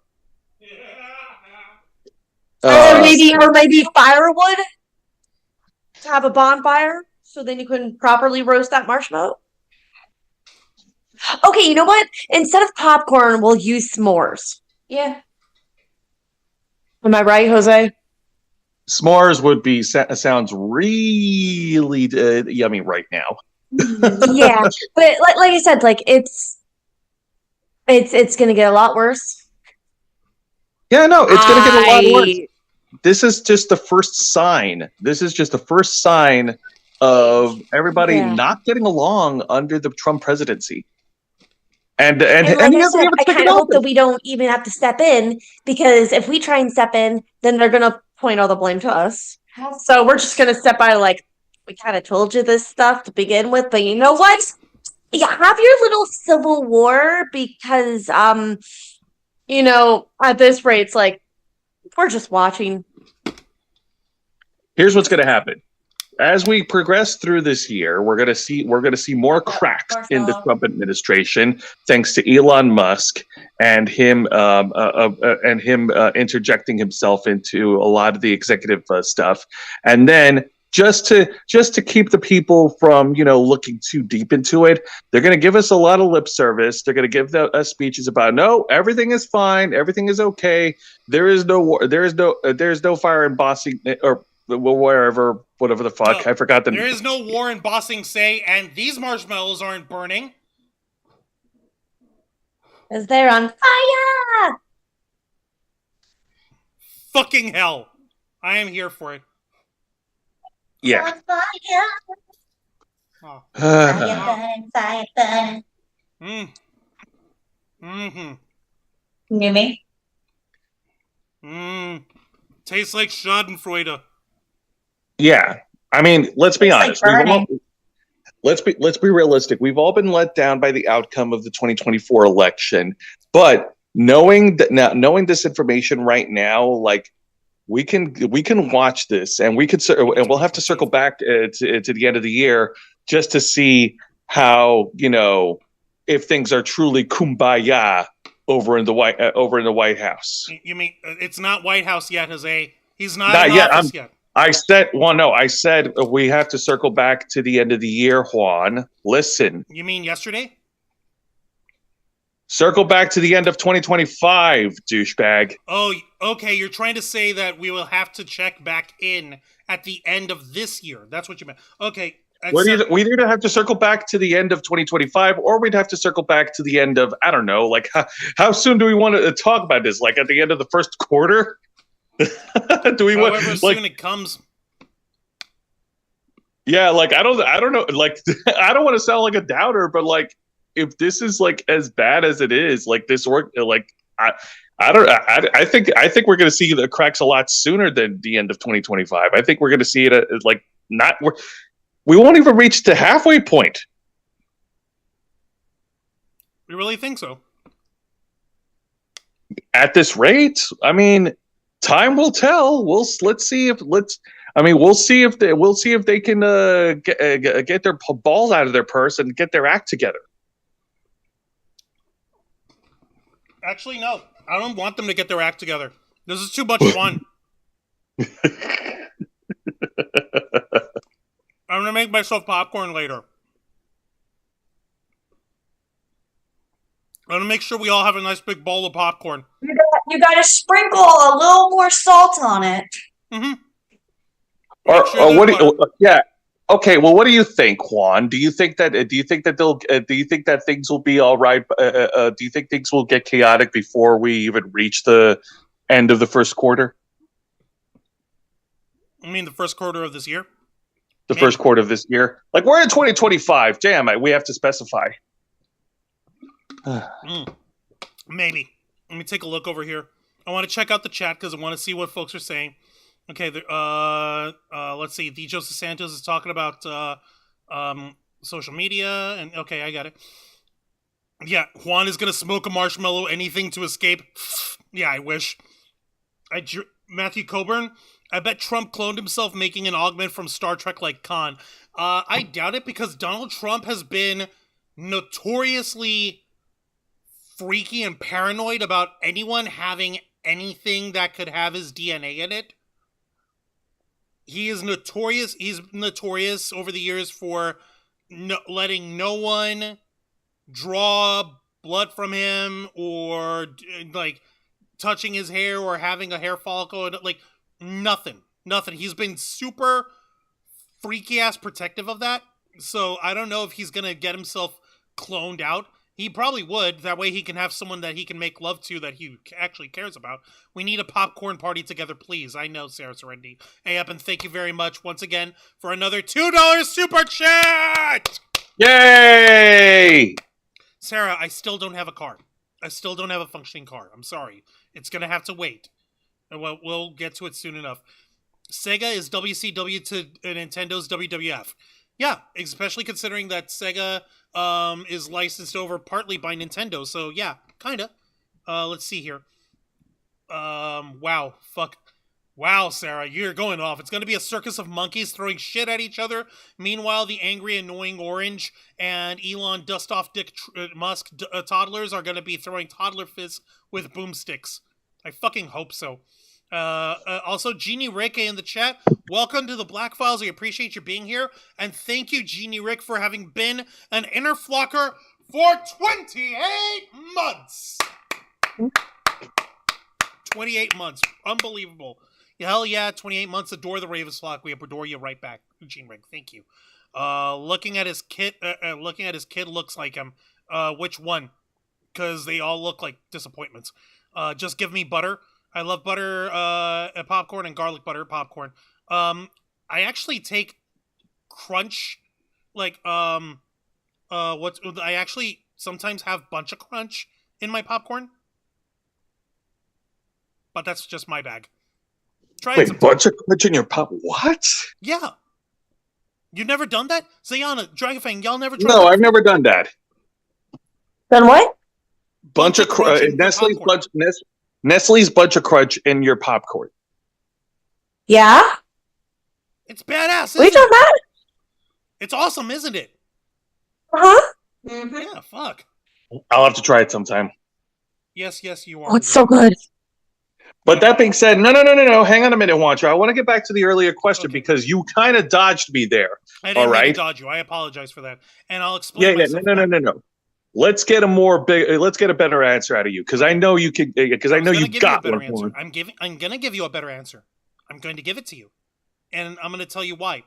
Or maybe firewood to have a bonfire, so then you can properly roast that marshmallow. Okay, you know what? Instead of popcorn, we'll use s'mores. Yeah. Am I right, Jose? S'mores would be sounds really yummy right now. Yeah, but like I said, like it's gonna get a lot worse. Yeah, no, it's going to get a lot worse. This is just the first sign. This is just the first sign of everybody not getting along under the Trump presidency. And like I said, I kind of hope that we don't even have to step in, because if we try and step in, then they're gonna point all the blame to us. So we're just gonna step by like, we kind of told you this stuff to begin with, but you know what? Yeah, have your little civil war, because you know, at this rate, it's like we're just watching. Here's what's going to happen. As we progress through this year, we're going to see more cracks in the Trump administration, thanks to Elon Musk and him interjecting himself into a lot of the executive stuff, and then just to keep the people from looking too deep into it, they're going to give us a lot of lip service. They're going to give us speeches about no, everything is fine, everything is okay. There is no war, there is no fire in Bossing or wherever, whatever the fuck. I forgot the. There is no war in Bossing Say, and these marshmallows aren't burning. Because they're on fire. Fucking hell! I am here for it. Yeah. Oh. Fire. Mm-hmm. You me? Tastes like Schadenfreude. Yeah, I mean, let's be honest. Like let's be realistic. We've all been let down by the outcome of the 2024 election, but knowing this information right now, like we can watch this, and we'll have to circle back to the end of the year just to see how if things are truly kumbaya over in the White House. You mean it's not White House yet, Jose? He's not in office yet. I said we have to circle back to the end of the year, Juan. Listen. You mean yesterday? Circle back to the end of 2025, douchebag. Oh, okay. You're trying to say that we will have to check back in at the end of this year. That's what you meant. Okay. We'd either have to circle back to the end of 2025, or we'd have to circle back to the end of, I don't know, like how soon do we want to talk about this? Like at the end of the first quarter? Do we want soon it comes? Yeah, like I don't know, like I don't want to sound like a doubter, but like if this is like as bad as it is, like this work, like I think we're going to see the cracks a lot sooner than the end of 2025. I think we're going to see it like we won't even reach the halfway point. You really think so? At this rate, I mean, time will tell. We'll see if they can get their balls out of their purse and get their act together. Actually, no. I don't want them to get their act together. This is too much fun. I'm gonna make myself popcorn later. I'm gonna make sure we all have a nice big bowl of popcorn. You gotta sprinkle a little more salt on it. Mm-hmm. Or what? Yeah. Okay. Well, what do you think, Juan? Do you think that things will be all right? Do you think things will get chaotic before we even reach the end of the first quarter? I mean, the first quarter of this year. The first quarter of this year. Like, we're in 2025. Damn, we have to specify. Maybe. Let me take a look over here. I want to check out the chat because I want to see what folks are saying. Okay, let's see. The Joseph Santos is talking about social media, and okay, I got it. Yeah, Juan is gonna smoke a marshmallow, anything to escape. Yeah, I wish. Matthew Coburn, I bet Trump cloned himself making an augment from Star Trek like Khan. I doubt it because Donald Trump has been notoriously freaky and paranoid about anyone having anything that could have his DNA in it. He's notorious over the years for letting no one draw blood from him or like touching his hair or having a hair follicle. Like nothing. He's been super freaky ass protective of that. So I don't know if he's gonna get himself cloned out. He probably would. That way he can have someone that he can make love to that he actually cares about. We need a popcorn party together, please. I know, Sarah Serendi. Hey, up, and thank you very much once again for another $2 super chat! Yay! Sarah, I still don't have a car. I still don't have a functioning car. I'm sorry. It's going to have to wait. We'll get to it soon enough. Sega is WCW to Nintendo's WWF. Yeah, especially considering that Sega is licensed over partly by Nintendo. So yeah, kinda. Let's see here. Wow, fuck. Wow, Sarah, you're going off. It's going to be a circus of monkeys throwing shit at each other. Meanwhile, the angry, annoying Orange and Elon Dust-Off Dick Musk toddlers are going to be throwing toddler fists with boomsticks. I fucking hope so. Also, Jeannie Rick in the chat. Welcome to the Black Files. We appreciate you being here. And thank you, Jeannie Rick, for having been an inner flocker for 28 months. 28 months. Unbelievable. Hell yeah, 28 months. Adore the Ravens flock. We adore you right back, Jeannie Rick. Thank you. Looking at his kid looks like him. Which one? Because they all look like disappointments. Just give me butter. I love butter popcorn and garlic butter popcorn. I actually take crunch, like I actually sometimes have bunch of crunch in my popcorn, but that's just my bag. Try it. Wait, bunch of crunch in your pop? What? Yeah, you've never done that, Zayana, Dragonfang. Y'all never tried? No, I've never done that. Done what? Bunch of crunch. Nestle's bunch of crunch in your popcorn. Yeah? It's badass. We talking about? It's awesome, isn't it? Uh-huh. Mm-hmm. Yeah, fuck. I'll have to try it sometime. Yes, you are. Oh, it's so good. But that being said, no. Hang on a minute, Wancho. I want to get back to the earlier question because you kind of dodged me there. I didn't mean to dodge you. I apologize for that, and I'll explain. No. Let's get a better answer out of you because I know you can. Because I know you got one. Answer. I'm gonna give you a better answer. I'm going to give it to you, and I'm going to tell you why.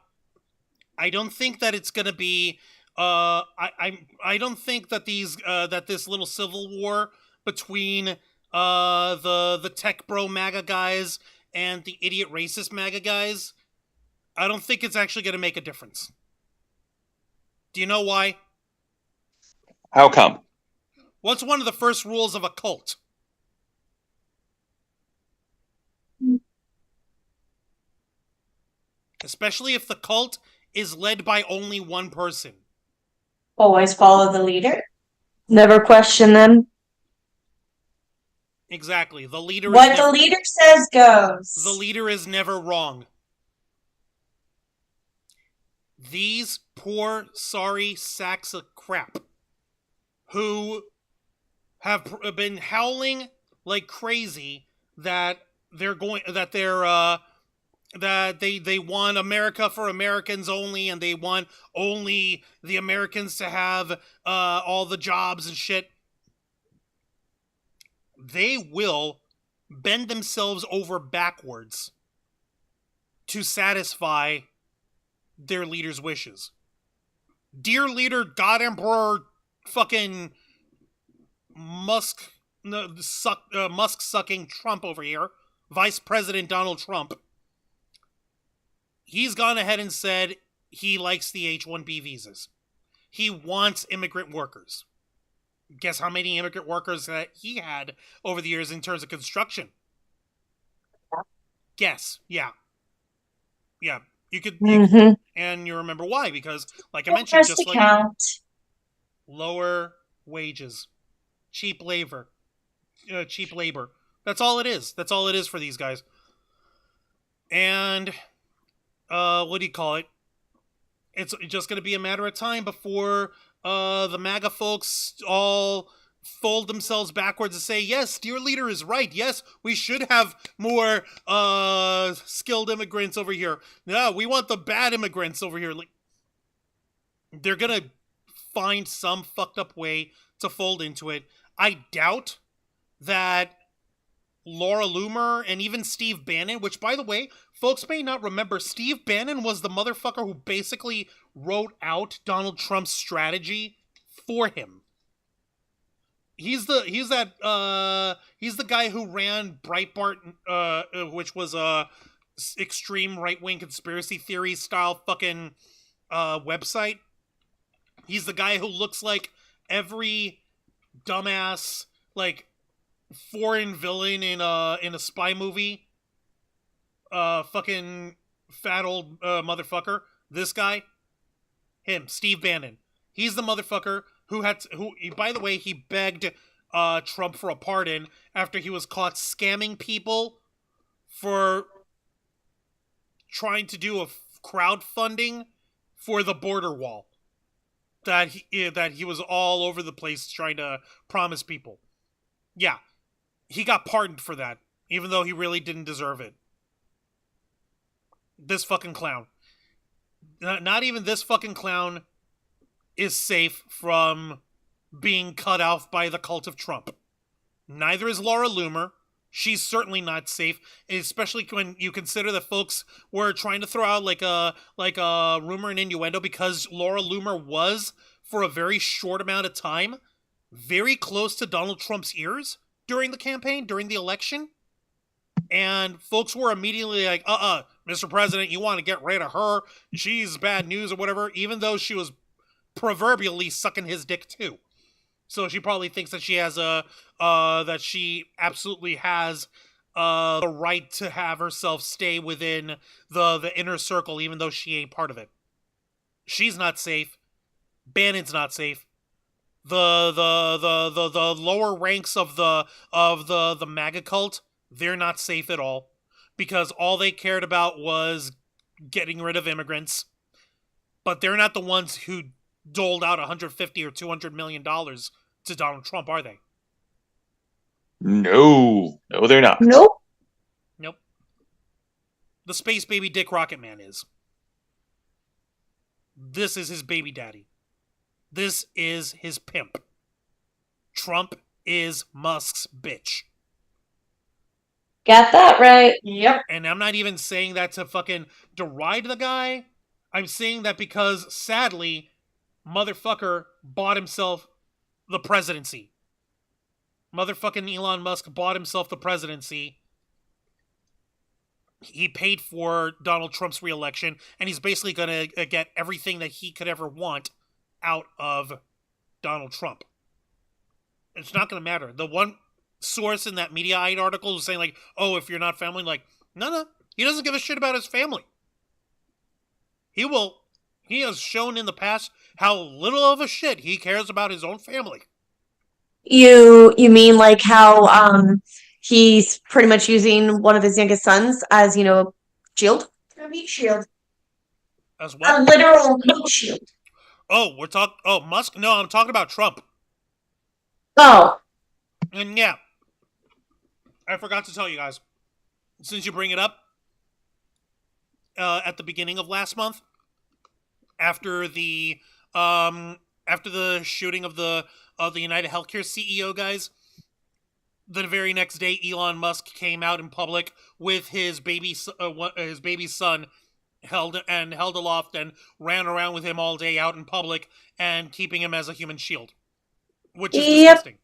I don't think that it's going to be. I don't think that this little civil war between the tech bro MAGA guys and the idiot racist MAGA guys, I don't think it's actually going to make a difference. Do you know why? How come? What's one of the first rules of a cult? Especially if the cult is led by only one person. Always follow the leader. Never question them. Exactly. The leader. What the leader says goes. The leader is never wrong. These poor, sorry sacks of crap who have been howling like crazy that they want America for Americans only, and they want only the Americans to have all the jobs and shit. They will bend themselves over backwards to satisfy their leader's wishes. Dear leader, God Emperor, fucking Musk sucking Trump over here, Vice President Donald Trump, he's gone ahead and said he likes the H-1B visas. He wants immigrant workers. Guess how many immigrant workers that he had over the years in terms of construction? Guess. Yeah. Yeah. You could, and you remember why, because like I mentioned, just like lower wages, cheap labor. That's all it is. That's all it is for these guys. And what do you call it? It's just going to be a matter of time before the MAGA folks all fold themselves backwards and say, yes, dear leader is right. Yes, we should have more skilled immigrants over here. No, we want the bad immigrants over here. Like, they're going to find some fucked up way to fold into it. I doubt that Laura Loomer and even Steve Bannon, which, by the way, folks may not remember, Steve Bannon was the motherfucker who basically wrote out Donald Trump's strategy for him. He's the guy who ran Breitbart, which was a extreme right-wing conspiracy theory style fucking website. He's the guy who looks like every dumbass like foreign villain in a spy movie. Fucking fat old motherfucker. This guy, him, Steve Bannon. He's the motherfucker who by the way, he begged Trump for a pardon after he was caught scamming people for trying to do a crowdfunding for the border wall that he was all over the place trying to promise people. Yeah, he got pardoned for that, even though he really didn't deserve it. This fucking clown. Not even this fucking clown is safe from being cut off by the cult of Trump. Neither is Laura Loomer. She's certainly not safe, especially when you consider that folks were trying to throw out like a rumor and innuendo because Laura Loomer was, for a very short amount of time, very close to Donald Trump's ears during the campaign, during the election. And folks were immediately like, Mr. President, you want to get rid of her. She's bad news or whatever, even though she was proverbially sucking his dick too. So she probably thinks that she has that she absolutely has the right to have herself stay within the inner circle, even though she ain't part of it. She's not safe. Bannon's not safe. The lower ranks of the MAGA cult, they're not safe at all, because all they cared about was getting rid of immigrants. But they're not the ones who doled out $150 or $200 million to Donald Trump, are they? No, they're not. Nope. The space baby Dick Rocket Man is. This is his baby daddy. This is his pimp. Trump is Musk's bitch. Got that right. Yep. And I'm not even saying that to fucking deride the guy. I'm saying that because, sadly, motherfucker bought himself the presidency. Motherfucking Elon Musk bought himself the presidency. He paid for Donald Trump's reelection, and he's basically going to get everything that he could ever want out of Donald Trump. It's not going to matter. The one source in that Mediaite article was saying, like, oh, if you're not family, like, no, he doesn't give a shit about his family. He has shown in the past how little of a shit he cares about his own family. You mean like how he's pretty much using one of his youngest sons as, shield? A meat shield. As what? A literal meat shield. Oh, Musk? No, I'm talking about Trump. Oh. And yeah, I forgot to tell you guys, since you bring it up, at the beginning of last month, after the shooting of the United Healthcare CEO guys, the very next day Elon Musk came out in public with his baby son held aloft and ran around with him all day out in public and keeping him as a human shield, which is disgusting.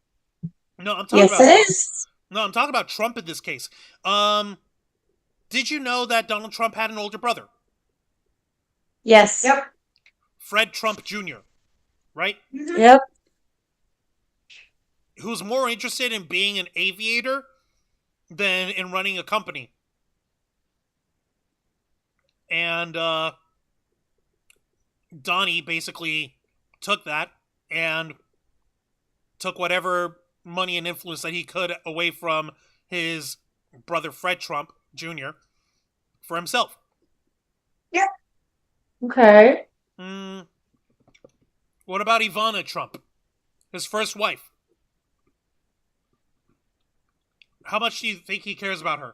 No, I'm talking about it is. No, I'm talking about Trump in this case. Did you know that Donald Trump had an older brother? Yes. Yep. Fred Trump Jr., right? Yep. Who's more interested in being an aviator than in running a company. And Donnie basically took that and took whatever money and influence that he could away from his brother Fred Trump Jr. for himself. Yep. Okay. What about Ivana Trump, his first wife? How much do you think he cares about her?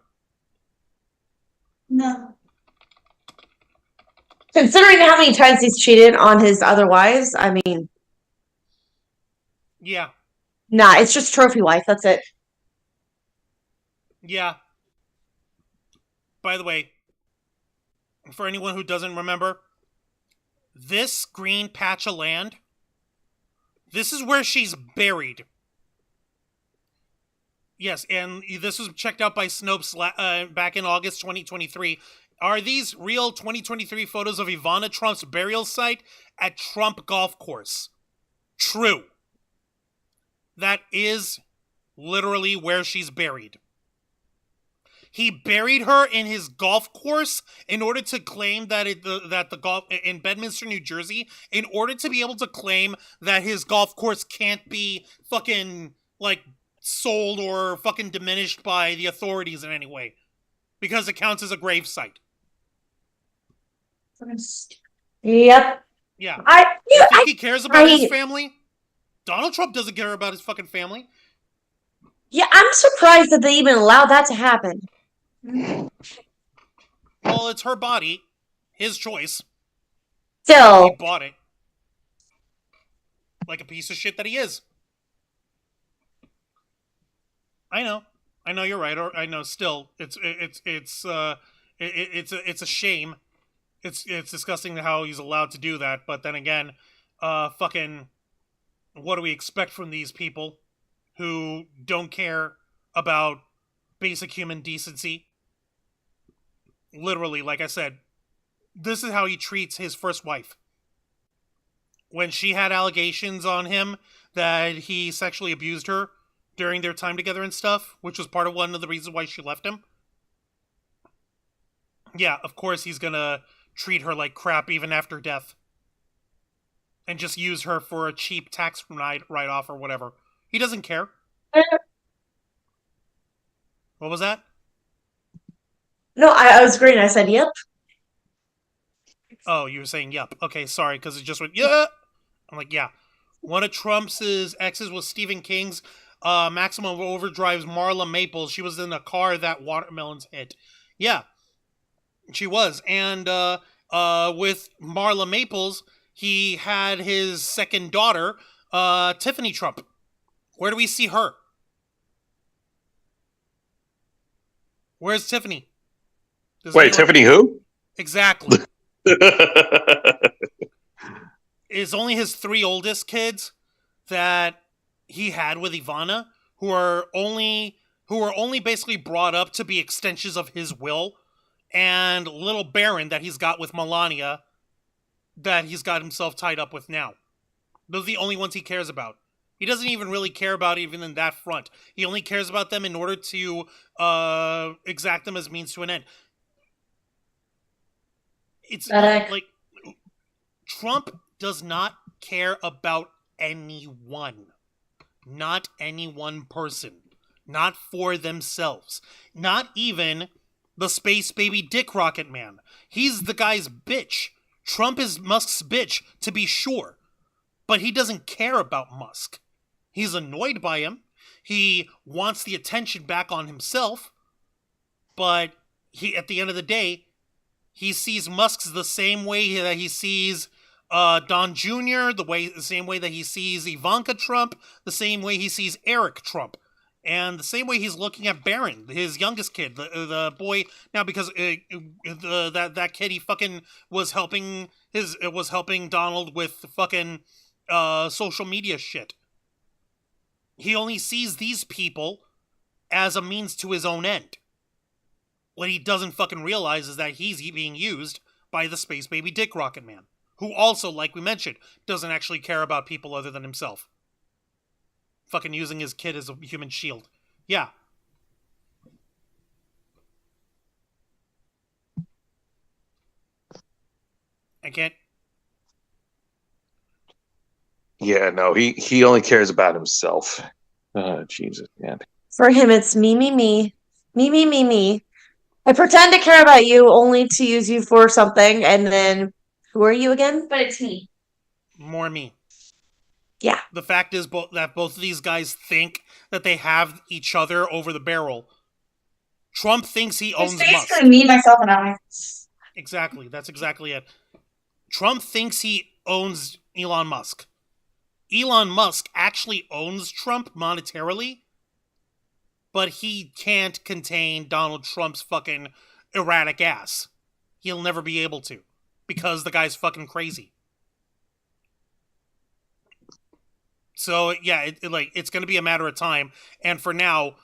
No. Considering how many times he's cheated on his other wives, I mean, Yeah. nah, it's just trophy wife. That's it. Yeah. By the way, for anyone who doesn't remember, this green patch of land, this is where she's buried. Yes, and this was checked out by Snopes back in August 2023. Are these real 2023 photos of Ivana Trump's burial site at Trump Golf Course? True. That is literally where she's buried. He buried her in his golf course in order to claim that the golf in Bedminster, New Jersey, in order to be able to claim that his golf course can't be fucking like sold or fucking diminished by the authorities in any way, because it counts as a grave site. Yep. Yeah. I think he cares about his family? Donald Trump doesn't care about his fucking family. Yeah, I'm surprised that they even allowed that to happen. Well, it's her body, his choice. Still, He bought it. Like a piece of shit that he is. I know you're right. Or I know still, it's a shame. It's disgusting how he's allowed to do that. But then again, fucking, what do we expect from these people who don't care about basic human decency? Literally, like I said, this is how he treats his first wife. When she had allegations on him that he sexually abused her during their time together and stuff, which was part of one of the reasons why she left him. Yeah, of course he's gonna treat her like crap even after death. And just use her for a cheap tax write-off or whatever. He doesn't care. What was that? no, I was agreeing. I said, yep. Oh, you were saying yep. Okay, sorry, because it just went, yeah! I'm like, yeah. One of Trump's exes was Stephen King's Maximum Overdrive's Marla Maples. She was in a car that watermelons hit. Yeah, she was. And with Marla Maples, he had his second daughter, Tiffany Trump. Where do we see her? Where's Tiffany? Wait, Tiffany who? Exactly. Is only his three oldest kids that he had with Ivana, who are only basically brought up to be extensions of his will, and little Baron that he's got with Melania, that he's got himself tied up with now. Those are the only ones he cares about. He doesn't even really care about even in that front. He only cares about them in order to exact them as means to an end. It's like Trump does not care about anyone. Not any one person. Not for themselves. Not even the space baby dick rocket man. He's the guy's bitch. Trump is Musk's bitch, to be sure. But he doesn't care about Musk. He's annoyed by him. He wants the attention back on himself, but at the end of the day, he sees Musk the same way that he sees Don Jr., the same way that he sees Ivanka Trump, the same way he sees Eric Trump, and the same way he's looking at Barron, his youngest kid, the boy. Now, because that kid, he fucking was helping Donald with fucking social media shit. He only sees these people as a means to his own end. What he doesn't fucking realize is that he's being used by the space baby dick rocket man, who also, like we mentioned, doesn't actually care about people other than himself. Fucking using his kid as a human shield. Yeah. I can't. Yeah, no, he only cares about himself. Oh, Jesus, man. For him, it's me, me, me. Me, me, me, me. I pretend to care about you only to use you for something, and then who are you again? But it's me. More me. Yeah. The fact is that both of these guys think that they have each other over the barrel. Trump thinks he owns It's Musk. basically me, myself, and I. Exactly. That's exactly it. Trump thinks he owns Elon Musk. Elon Musk actually owns Trump monetarily, but he can't contain Donald Trump's fucking erratic ass. He'll never be able to, because the guy's fucking crazy. So yeah, it's going to be a matter of time. And for now,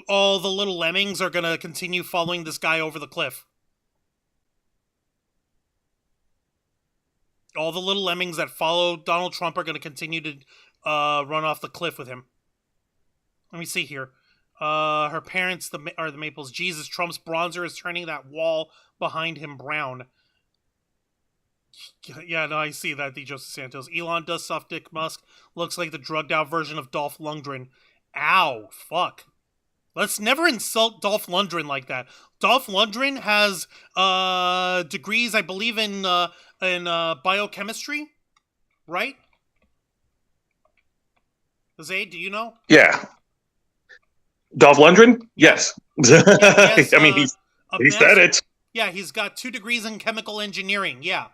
all the little lemmings are going to continue following this guy over the cliff. All the little lemmings that follow Donald Trump are going to continue to run off the cliff with him. Let me see here. Her parents are the Maples. Jesus, Trump's bronzer is turning that wall behind him brown. Yeah, no, I see that, Joseph Santos. Elon does soft dick Musk. Looks like the drugged out version of Dolph Lundgren. Ow, fuck. Let's never insult Dolph Lundgren like that. Dolph Lundgren has degrees, I believe, in biochemistry, right? Zayd, do you know? Yeah. Dolph Lundgren? Yes. Has, I mean, he said it. Yeah, he's got 2 degrees in chemical engineering. Yeah.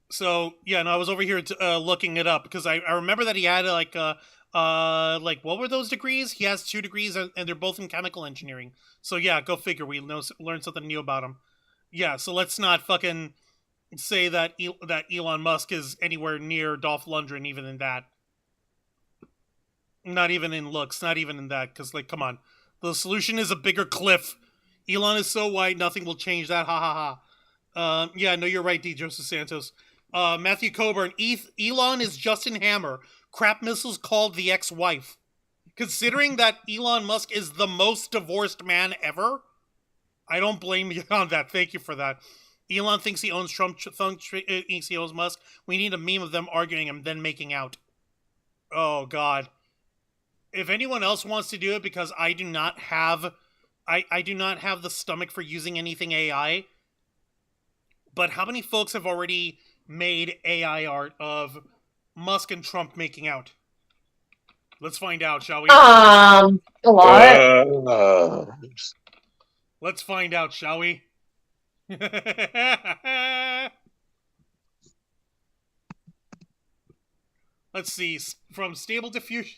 So yeah, no, I was over here looking it up because I remember that he had like what were those degrees? He has 2 degrees and they're both in chemical engineering. So yeah, go figure. We learned something new about him. Yeah, so let's not fucking say that Elon Musk is anywhere near Dolph Lundgren, even in that. Not even in looks, not even in that, because, like, come on. The solution is a bigger cliff. Elon is so white, nothing will change that, ha ha ha. Yeah, no, you're right, D. Joseph Santos. Matthew Coburn, Elon is Justin Hammer. Crap missiles called the ex-wife. Considering that Elon Musk is the most divorced man ever, I don't blame you on that. Thank you for that. Elon thinks he owns Trump, thinks he owns Musk. We need a meme of them arguing and then making out. Oh, God. If anyone else wants to do it, because I do not have the stomach for using anything AI. But how many folks have already made AI art of Musk and Trump making out? Let's find out, shall we? A lot. Let's find out, shall we? Let's see. From Stable Diffusion.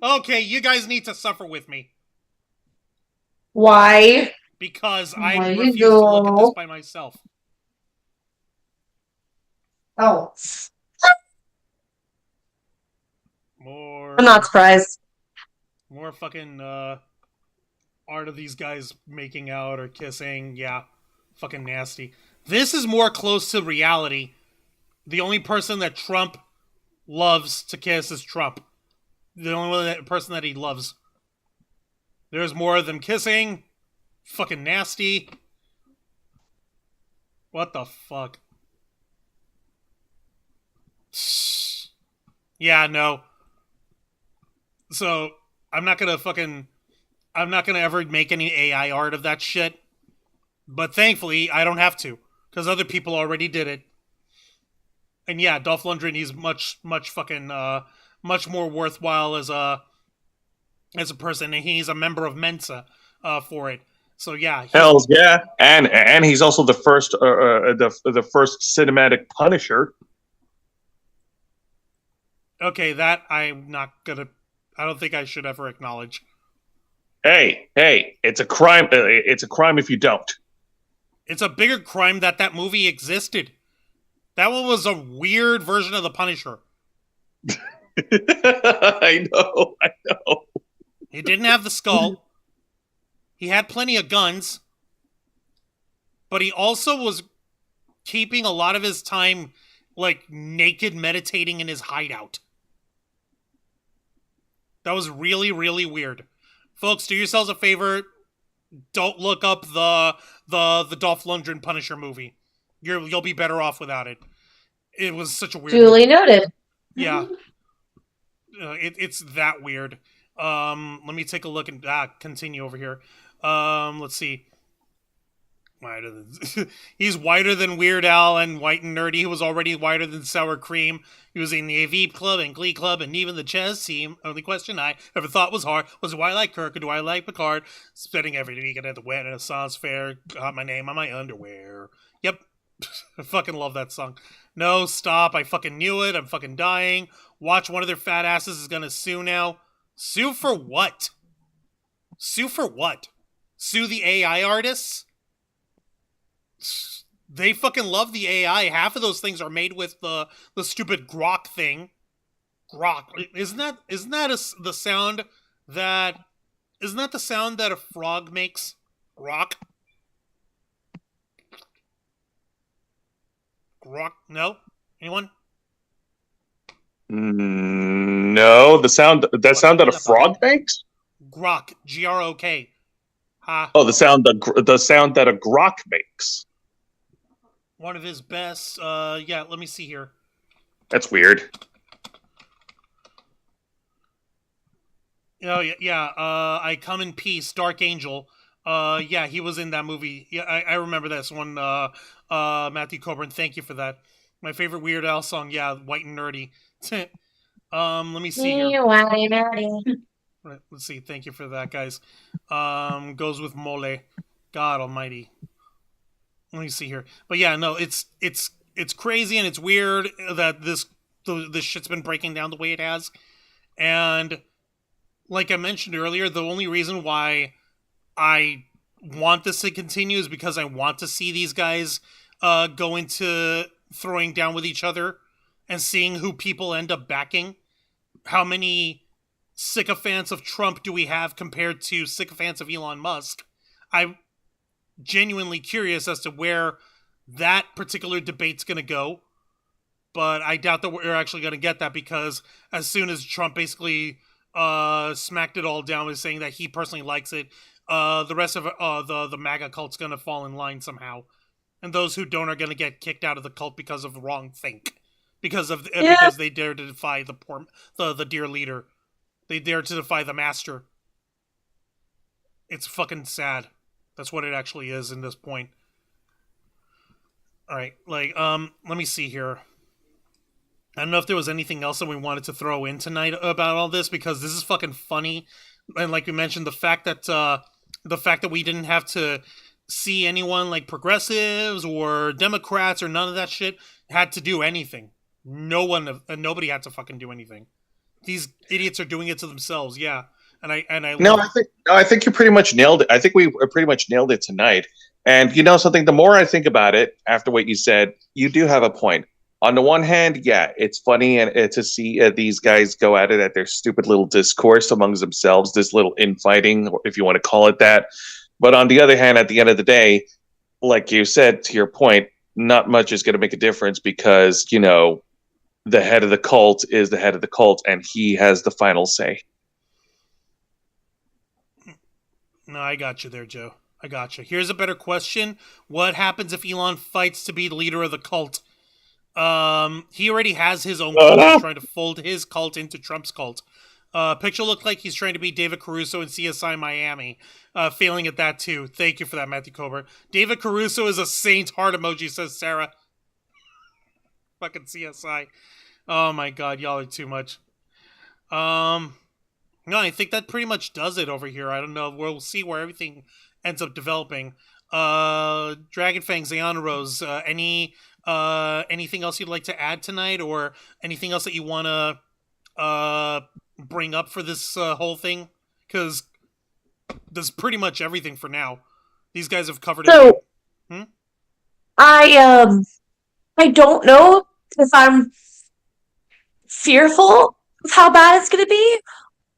Okay, you guys need to suffer with me. Why? Because I refuse to look at this by myself. Oh. More. I'm not surprised. More fucking art of these guys making out or kissing. Yeah. Fucking nasty. This is more close to reality. The only person that Trump loves to kiss is Trump. The only person that he loves. There's more of them kissing. Fucking nasty. What the fuck? Yeah, no. So, I'm not gonna ever make any AI art of that shit. But thankfully, I don't have to. Because other people already did it. And yeah, Dolph Lundgren, he's much fucking much more worthwhile as a person, and he's a member of Mensa for it. So yeah, Hells yeah, and he's also the first the first cinematic Punisher. Okay, that I'm not gonna. I don't think I should ever acknowledge. Hey, it's a crime. It's a crime if you don't. It's a bigger crime that movie existed. That one was a weird version of the Punisher. I know. He didn't have the skull. He had plenty of guns. But he also was keeping a lot of his time, like, naked meditating in his hideout. That was really, really weird. Folks, do yourselves a favor. Don't look up the Dolph Lundgren Punisher movie. You'll be better off without it. It was such a weird Duly movie. noted. Yeah. It's that weird. Let me take a look and continue over here. Let's see. He's whiter than Weird Al and white and nerdy. He was already whiter than sour cream. He was in the AV Club and Glee Club and even the chess team. Only question I ever thought was hard was, do I like Kirk or do I like Picard? Spending every weekend at the Renaissance Fair. Got my name on my underwear. Yep. I fucking love that song. No, stop. I fucking knew it. I'm fucking dying. Watch, one of their fat asses is gonna sue now. Sue for what? Sue for what? Sue the AI artists? They fucking love the AI. Half of those things are made with the stupid grok thing. Grok. Isn't that the sound that a frog makes? Grok. Grok. No? Anyone? No, the sound that a frog makes? Grok. Grok. Ha. Oh, the sound that a grok makes. One of his best. Yeah, let me see here. That's weird. Oh yeah. I Come in Peace, Dark Angel. Yeah, he was in that movie. Yeah, I remember this one. Matthew Coburn, thank you for that. My favorite Weird Al song. Yeah, White and Nerdy. Let me see here. White and nerdy. Right, let's see. Thank you for that, guys. Goes with Mole. God Almighty. Let me see here. But yeah, no, it's crazy and it's weird that this shit's been breaking down the way it has. And like I mentioned earlier, the only reason why I want this to continue is because I want to see these guys go into throwing down with each other and seeing who people end up backing. How many sycophants of Trump do we have compared to sycophants of Elon Musk? I'm genuinely curious as to where that particular debate's going to go. But I doubt that we're actually going to get that, because as soon as Trump basically smacked it all down with saying that he personally likes it, the rest of the MAGA cult's going to fall in line somehow. And those who don't are going to get kicked out of the cult because of wrong think. Because they dare to defy the dear leader. They dare to defy the master. It's fucking sad. That's what it actually is in this point. All right, let me see here. I don't know if there was anything else that we wanted to throw in tonight about all this, because this is fucking funny. And like we mentioned, the fact that we didn't have to see anyone like progressives or Democrats or none of that shit had to do anything. Nobody had to fucking do anything. These idiots are doing it to themselves. Yeah. I think you pretty much nailed it. I think we pretty much nailed it tonight. And you know something, the more I think about it after what you said, you do have a point. On the one hand, yeah, it's funny and to see these guys go at it at their stupid little discourse amongst themselves, this little infighting, if you want to call it that. But on the other hand, at the end of the day, like you said, to your point, not much is going to make a difference, because, you know, the head of the cult is the head of the cult, and he has the final say. No, I got you there, Joe. I got you. Here's a better question. What happens if Elon fights to be the leader of the cult? He already has his own cult. He's trying to fold his cult into Trump's cult. Picture looked like he's trying to be David Caruso in CSI Miami. Failing at that too. Thank you for that, Matthew Colbert. David Caruso is a saint. Heart emoji, says Sarah. Fucking CSI. Oh my god, y'all are too much. No, I think that pretty much does it over here. I don't know. We'll see where everything ends up developing. Dragonfang, Xeon Rose, anything else you'd like to add tonight, or anything else that you want to bring up for this whole thing? Because there's pretty much everything for now. These guys have covered it. I don't know if I'm fearful of how bad it's gonna be,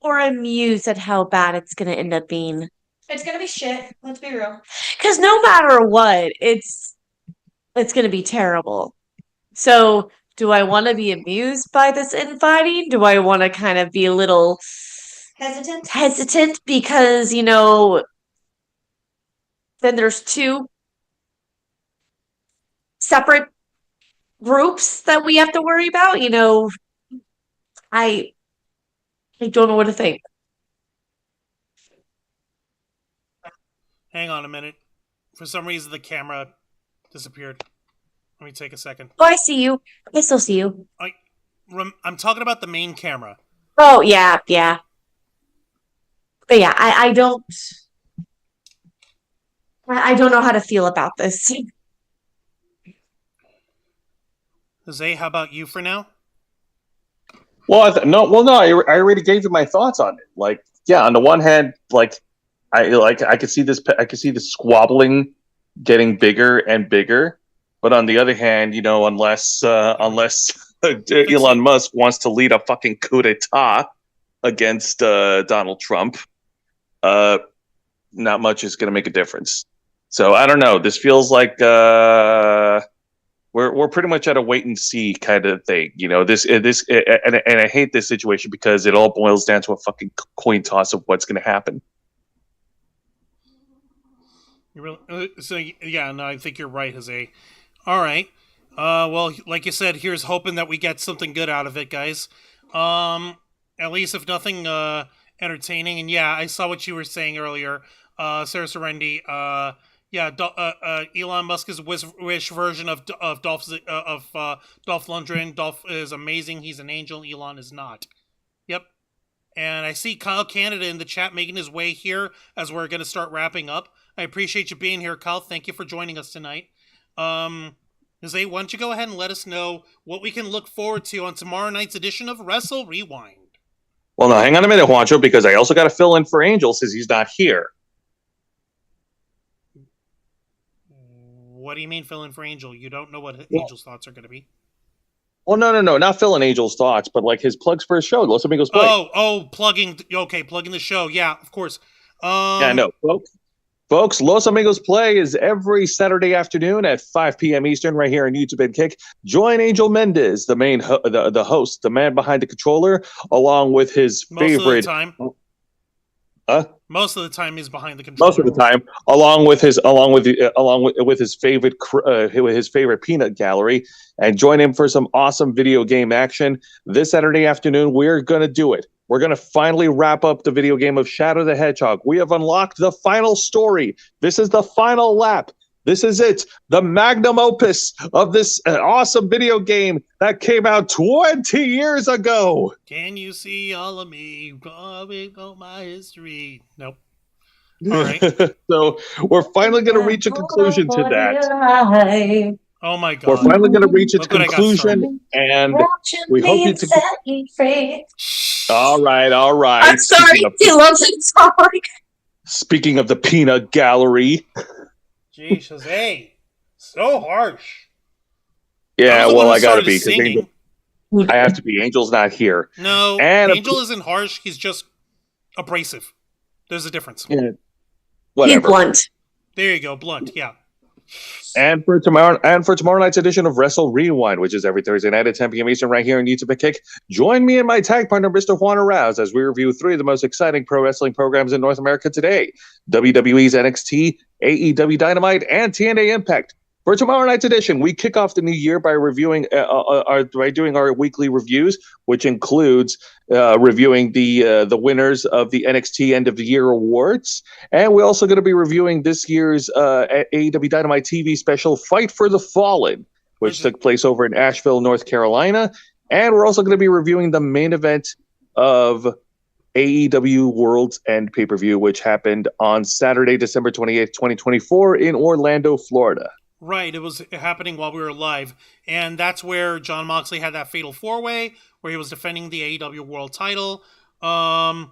or amused at how bad it's gonna end up being. It's gonna be shit. Let's be real. Because no matter what, it's gonna be terrible. So, do I want to be amused by this infighting? Do I want to kind of be a little hesitant because, then there's two separate groups that we have to worry about? I don't know what to think. Hang on a minute. For some reason, the camera disappeared. Let me take a second. Oh, I see you. I still see you. I'm talking about the main camera. Oh, yeah. But yeah, I don't know how to feel about this. Jose, how about you for now? Well, I already gave you my thoughts on it. Like, yeah, on the one hand, I could see this squabbling getting bigger and bigger, but on the other hand, unless Elon Musk wants to lead a fucking coup d'état against Donald Trump, not much is going to make a difference. So I don't know. This feels like we're pretty much at a wait and see kind of thing. And I hate this situation because it all boils down to a fucking coin toss of what's going to happen. I think you're right, Jose. All right. Well, like you said, here's hoping that we get something good out of it, guys. At least if nothing entertaining. And yeah, I saw what you were saying earlier, Sarah Serendi. Elon Musk's wish version of Dolph Lundgren. Dolph is amazing. He's an angel. Elon is not. Yep. And I see Kyle Canada in the chat making his way here as we're going to start wrapping up. I appreciate you being here, Kyle. Thank you for joining us tonight. Jose, why don't you go ahead and let us know what we can look forward to on tomorrow night's edition of Wrestle Rewind? Well, now, hang on a minute, Juancho, because I also got to fill in for Angel since he's not here. What do you mean fill in for Angel? You don't know what Angel's thoughts are going to be? Well, no, not filling Angel's thoughts, but like his plugs for his show. Los Amigos Play. Plugging the show. Yeah, of course. No, folks, Los Amigos Play is every Saturday afternoon at 5 p.m. Eastern right here on YouTube and Kick. Join Angel Mendez, the main the host, the man behind the controller, along with his favorite. Most of the time he's behind the controller. Most of the time, along with his favorite peanut gallery, and join him for some awesome video game action this Saturday afternoon. We're gonna do it. We're gonna finally wrap up the video game of Shadow the Hedgehog. We have unlocked the final story. This is the final lap. This is it, the magnum opus of this awesome video game that came out 20 years ago. Can you see all of me? My history. Nope. All right. So we're finally going to reach a conclusion to that. Oh my God. We're finally going to reach its conclusion, and we hope you to. All right. I'm sorry. He loves it. Sorry. Speaking of the peanut gallery. Jeez, Jose, so harsh. Yeah, well, I gotta be. I have to be. Angel's not here. No, and Angel isn't harsh. He's just abrasive. There's a difference. Yeah. Whatever. He's blunt. There you go, blunt. Yeah. And for tomorrow night's edition of Wrestle Rewind, which is every Thursday night at 10 p.m. Eastern, right here on YouTube and Kick, join me and my tag partner, Mr. Juan Arouse, as we review 3 of the most exciting pro wrestling programs in North America today: WWE's NXT, AEW Dynamite, and TNA Impact. For tomorrow night's edition, we kick off the new year by doing our weekly reviews, which includes reviewing the winners of the NXT End of the Year Awards, and we're also going to be reviewing this year's AEW Dynamite TV special, Fight for the Fallen. which took place over in Asheville, North Carolina. And we're also going to be reviewing the main event of AEW World's End pay-per-view, which happened on Saturday, December 28th, 2024 in Orlando, Florida. Right, it was happening while we were live. And that's where Jon Moxley had that fatal four-way, where he was defending the AEW World title. And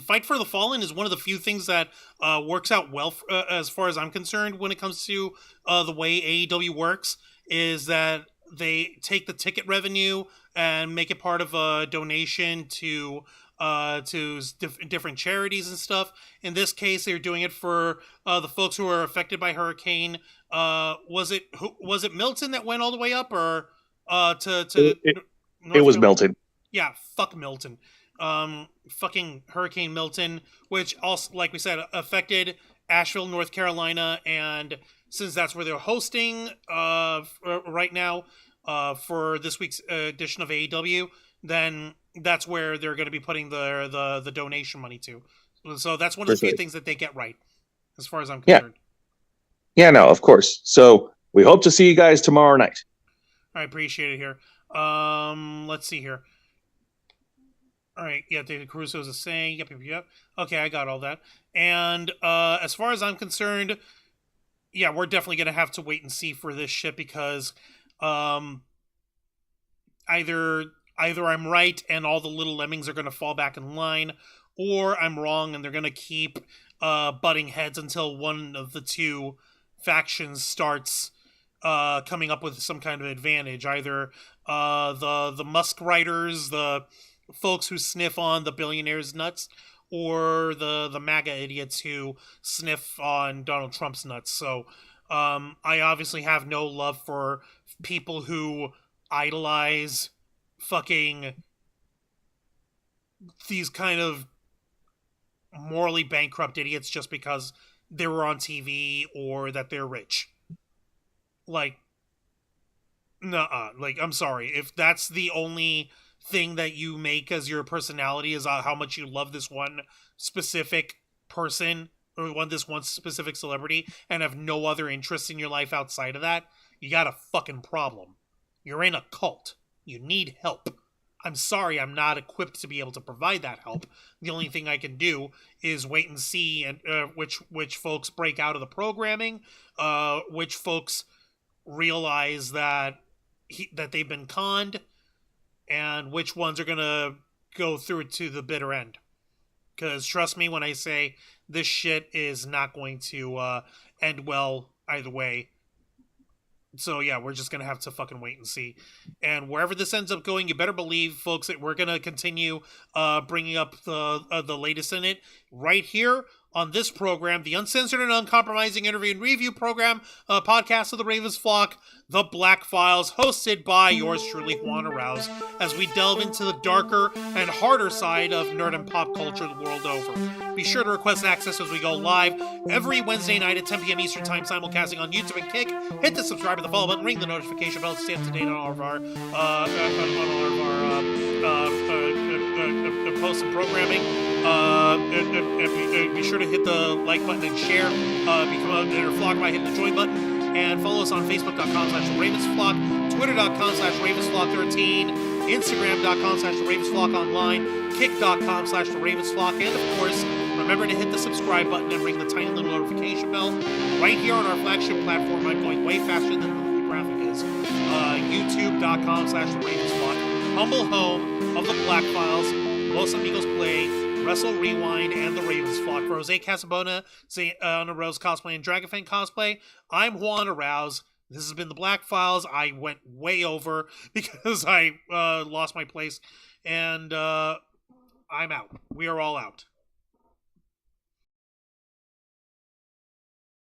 Fight for the Fallen is one of the few things that works out well as far as I'm concerned when it comes to the way AEW works, is that they take the ticket revenue and make it part of a donation to different charities and stuff. In this case, they're doing it for the folks who are affected by Hurricane. Was it Milton that went all the way up, or It was Milton. Yeah, fuck Milton. Fucking Hurricane Milton, which also, like we said, affected Asheville, North Carolina, and since that's where they're hosting right now for this week's edition of AEW, then that's where they're going to be putting the donation money to. So that's one of the few things that they get right, as far as I'm concerned. Yeah, no, of course. So we hope to see you guys tomorrow night. I appreciate it here. Let's see here. All right, yeah, David Caruso is saying, yep. Okay, I got all that. And as far as I'm concerned, yeah, we're definitely going to have to wait and see for this shit, because either I'm right and all the little lemmings are going to fall back in line, or I'm wrong and they're going to keep butting heads until one of the two factions starts coming up with some kind of advantage. Either the Musk writers, the folks who sniff on the billionaires' nuts, or the MAGA idiots who sniff on Donald Trump's nuts. So I obviously have no love for people who idolize fucking these kind of morally bankrupt idiots just because they were on TV or that they're rich. Like, nuh-uh. Like, I'm sorry. If that's the only thing that you make as your personality is how much you love this one specific person or this one specific celebrity and have no other interest in your life outside of that, you got a fucking problem. You're in a cult. You need help. I'm sorry, I'm not equipped to be able to provide that help. The only thing I can do is wait and see which folks break out of the programming, which folks realize that they've been conned, and which ones are going to go through it to the bitter end. Because trust me when I say this shit is not going to end well either way. So yeah, we're just going to have to fucking wait and see. And wherever this ends up going, you better believe, folks, that we're going to continue bringing up the latest in it right here on this program, the uncensored and uncompromising interview and review program, podcast of the Ravens Flock, Theblackfiles, hosted by yours truly, Juan Arouse, as we delve into the darker and harder side of nerd and pop culture the world over. Be sure to request access as we go live every Wednesday night at 10 p.m. Eastern Time, simulcasting on YouTube and Kick. Hit the subscribe and the follow button, ring the notification bell to stay up to date on all of our posts and programming. Be sure to hit the like button and share. Become a dinner flock by hitting the join button. And follow us on Facebook.com/RavensFlock, Twitter.com/RavensFlock13, Instagram.com/RavensFlockOnline, Kick.com/RavensFlock, and of course, remember to hit the subscribe button and ring the tiny little notification bell right here on our flagship platform. I'm going way faster than the graphic is. YouTube.com/RavensFlock, humble home of the Theblackfiles, Los Amigos Play, Wrestle Rewind, and the Ravens Flock. For Jose Casabona, Anna Rose Cosplay, and Dragonfang Cosplay, I'm Juan Arouse. This has been the Theblackfiles. I went way over because I lost my place, and I'm out. We are all out.